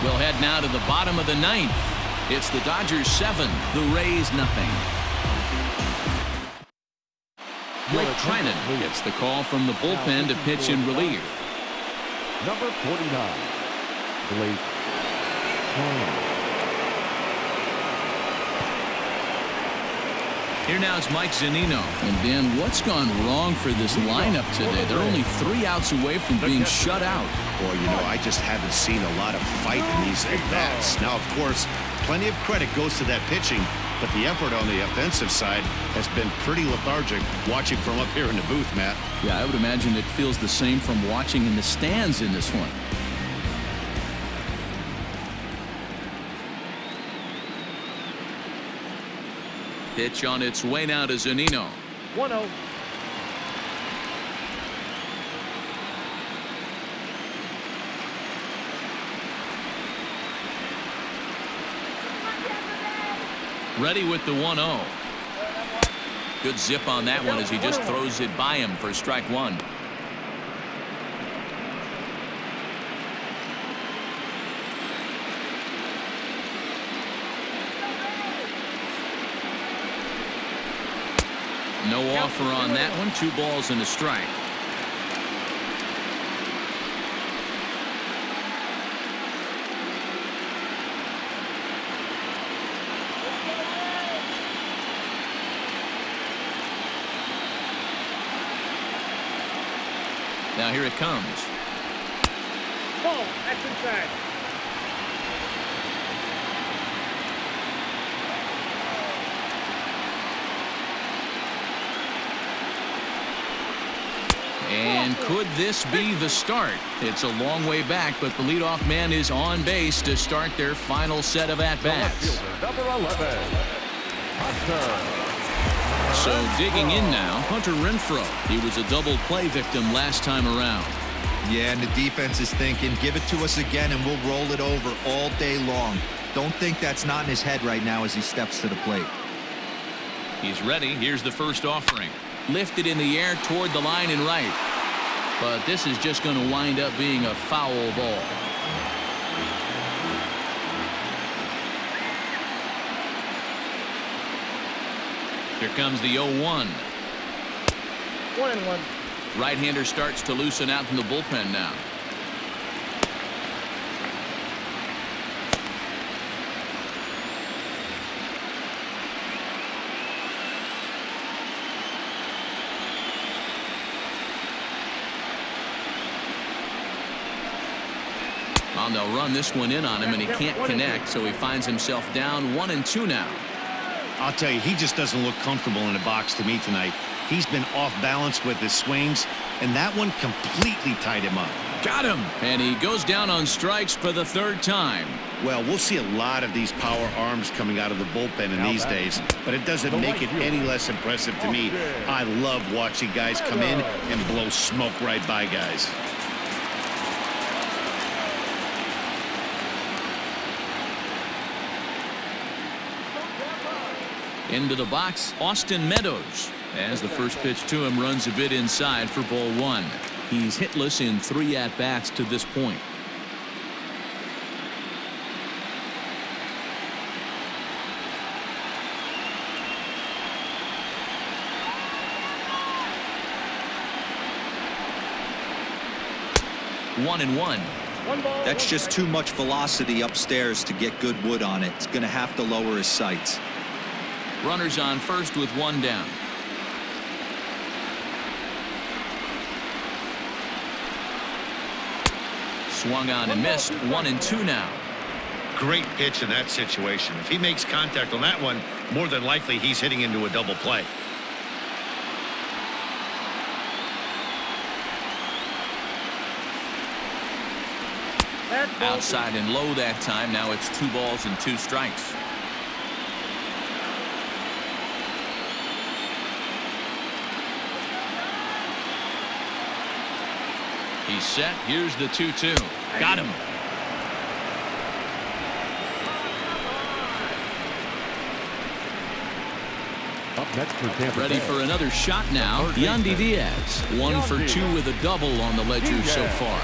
A: We'll head now to the bottom of the 9th. It's the Dodgers 7, the Rays nothing. Blake Trinan gets the call from the bullpen to pitch in relief.
E: Number 49, Blake Trinan.
A: Here now is Mike Zunino. And Dan, what's gone wrong for this lineup today? They're only 3 outs away from being shut out.
B: Boy, you know, I just haven't seen a lot of fight in these at-bats. Now, of course, plenty of credit goes to that pitching, but the effort on the offensive side has been pretty lethargic watching from up here in the booth, Matt.
A: Yeah, I would imagine it feels the same from watching in the stands in this one. Pitch on its way now to Zunino.
D: 1-0.
A: Ready with the 1-0. Good zip on that one as he just throws it by him for strike 1. No offer on that one. 2 balls and a strike. Now here it comes.
D: Ball, that's inside.
A: And could this be the start? It's a long way back, but the leadoff man is on base to start their final set of at-bats.
E: Number 11, Hunter.
A: So digging in now, Hunter Renfroe. He was a double play victim last time around.
C: Yeah, and the defense is thinking, give it to us again and we'll roll it over all day long. Don't think that's not in his head right now as he steps to the plate.
A: He's ready. Here's the first offering. Lifted in the air toward the line and right. But this is just going to wind up being a foul ball. Here comes the 0-1.
D: 1-1.
A: Right-hander starts to loosen out in the bullpen now. Well, they'll run this one in on him, and he can't connect, so he finds himself down 1-2 now.
B: I'll tell you, he just doesn't look comfortable in the box to me tonight. He's been off balance with his swings, and that one completely tied him up.
A: Got him, and he goes down on strikes for the third time.
B: Well, we'll see a lot of these power arms coming out of the bullpen in these days, but it doesn't make it any less impressive to me. I love watching guys come in and blow smoke right by guys.
A: Into the box, Austin Meadows, as the first pitch to him runs a bit inside for ball one. He's hitless in 3 at-bats to this point. One and one.
C: That's just too much velocity upstairs to get good wood on it. It's going to have to lower his sights.
A: Runners on first with one down. Swung on and missed. 1-2 now.
B: Great pitch in that situation. If he makes contact on that one, more than likely he's hitting into a double play.
A: Outside and low that time. Now it's 2 balls and 2 strikes. He's set. Here's the 2-2. Got him.
E: Up next for Tampa
A: Ready
E: Bay.
A: for another shot now. Yandy Diaz. 1 for 2 with a double on the ledger so far.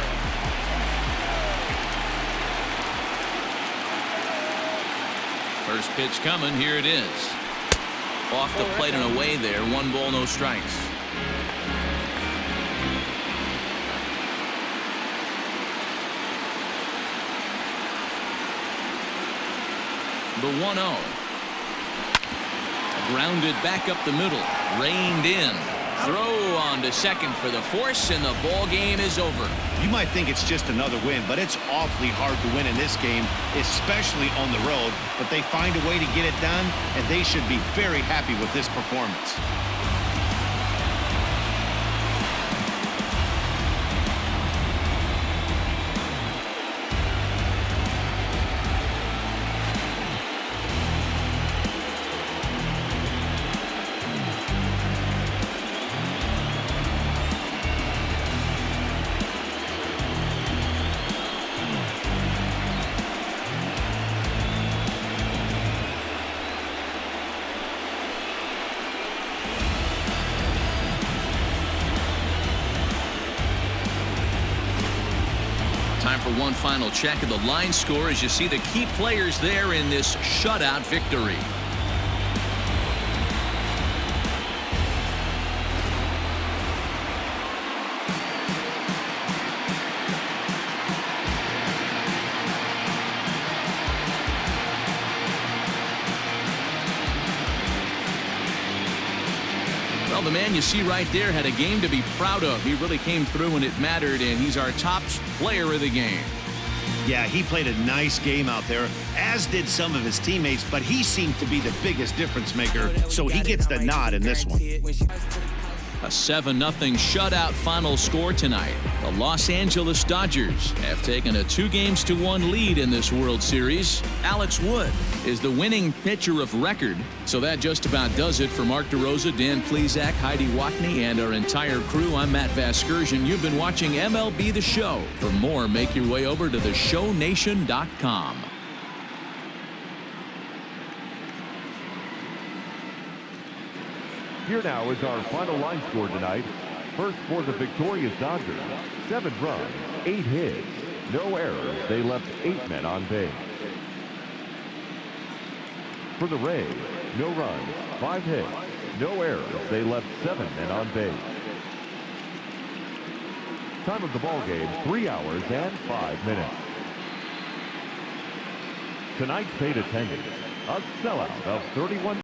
A: First pitch coming. Here it is. Off the plate and away there. 1 ball, no strikes. The 1-0. Grounded back up the middle. Reined in. Throw on to second for the force, and the ball game is over.
B: You might think it's just another win, but it's awfully hard to win in this game, especially on the road. But they find a way to get it done, and they should be very happy with this performance.
A: Time for one final check of the line score as you see the key players there in this shutout victory. Well, the man you see right there had a game to be proud of. He really came through when it mattered, and he's our top player of the game.
B: Yeah, he played a nice game out there, as did some of his teammates, but he seemed to be the biggest difference maker, so he gets the nod in this one.
A: A 7-0 shutout final score tonight. The Los Angeles Dodgers have taken a 2-1 lead in this World Series. Alex Wood is the winning pitcher of record. So that just about does it for Mark DeRosa, Dan Plesac, Heidi Watney, and our entire crew. I'm Matt Vasgersian. You've been watching MLB The Show. For more, make your way over to theshownation.com.
E: Here now is our final line score tonight. First for the victorious Dodgers, 7 runs, 8 hits, no errors. They left 8 men on base. For the Rays, no runs, 5 hits, no errors. They left 7 men on base. Time of the ball game, 3 hours and 5 minutes. Tonight's paid attendance, a sellout of 31.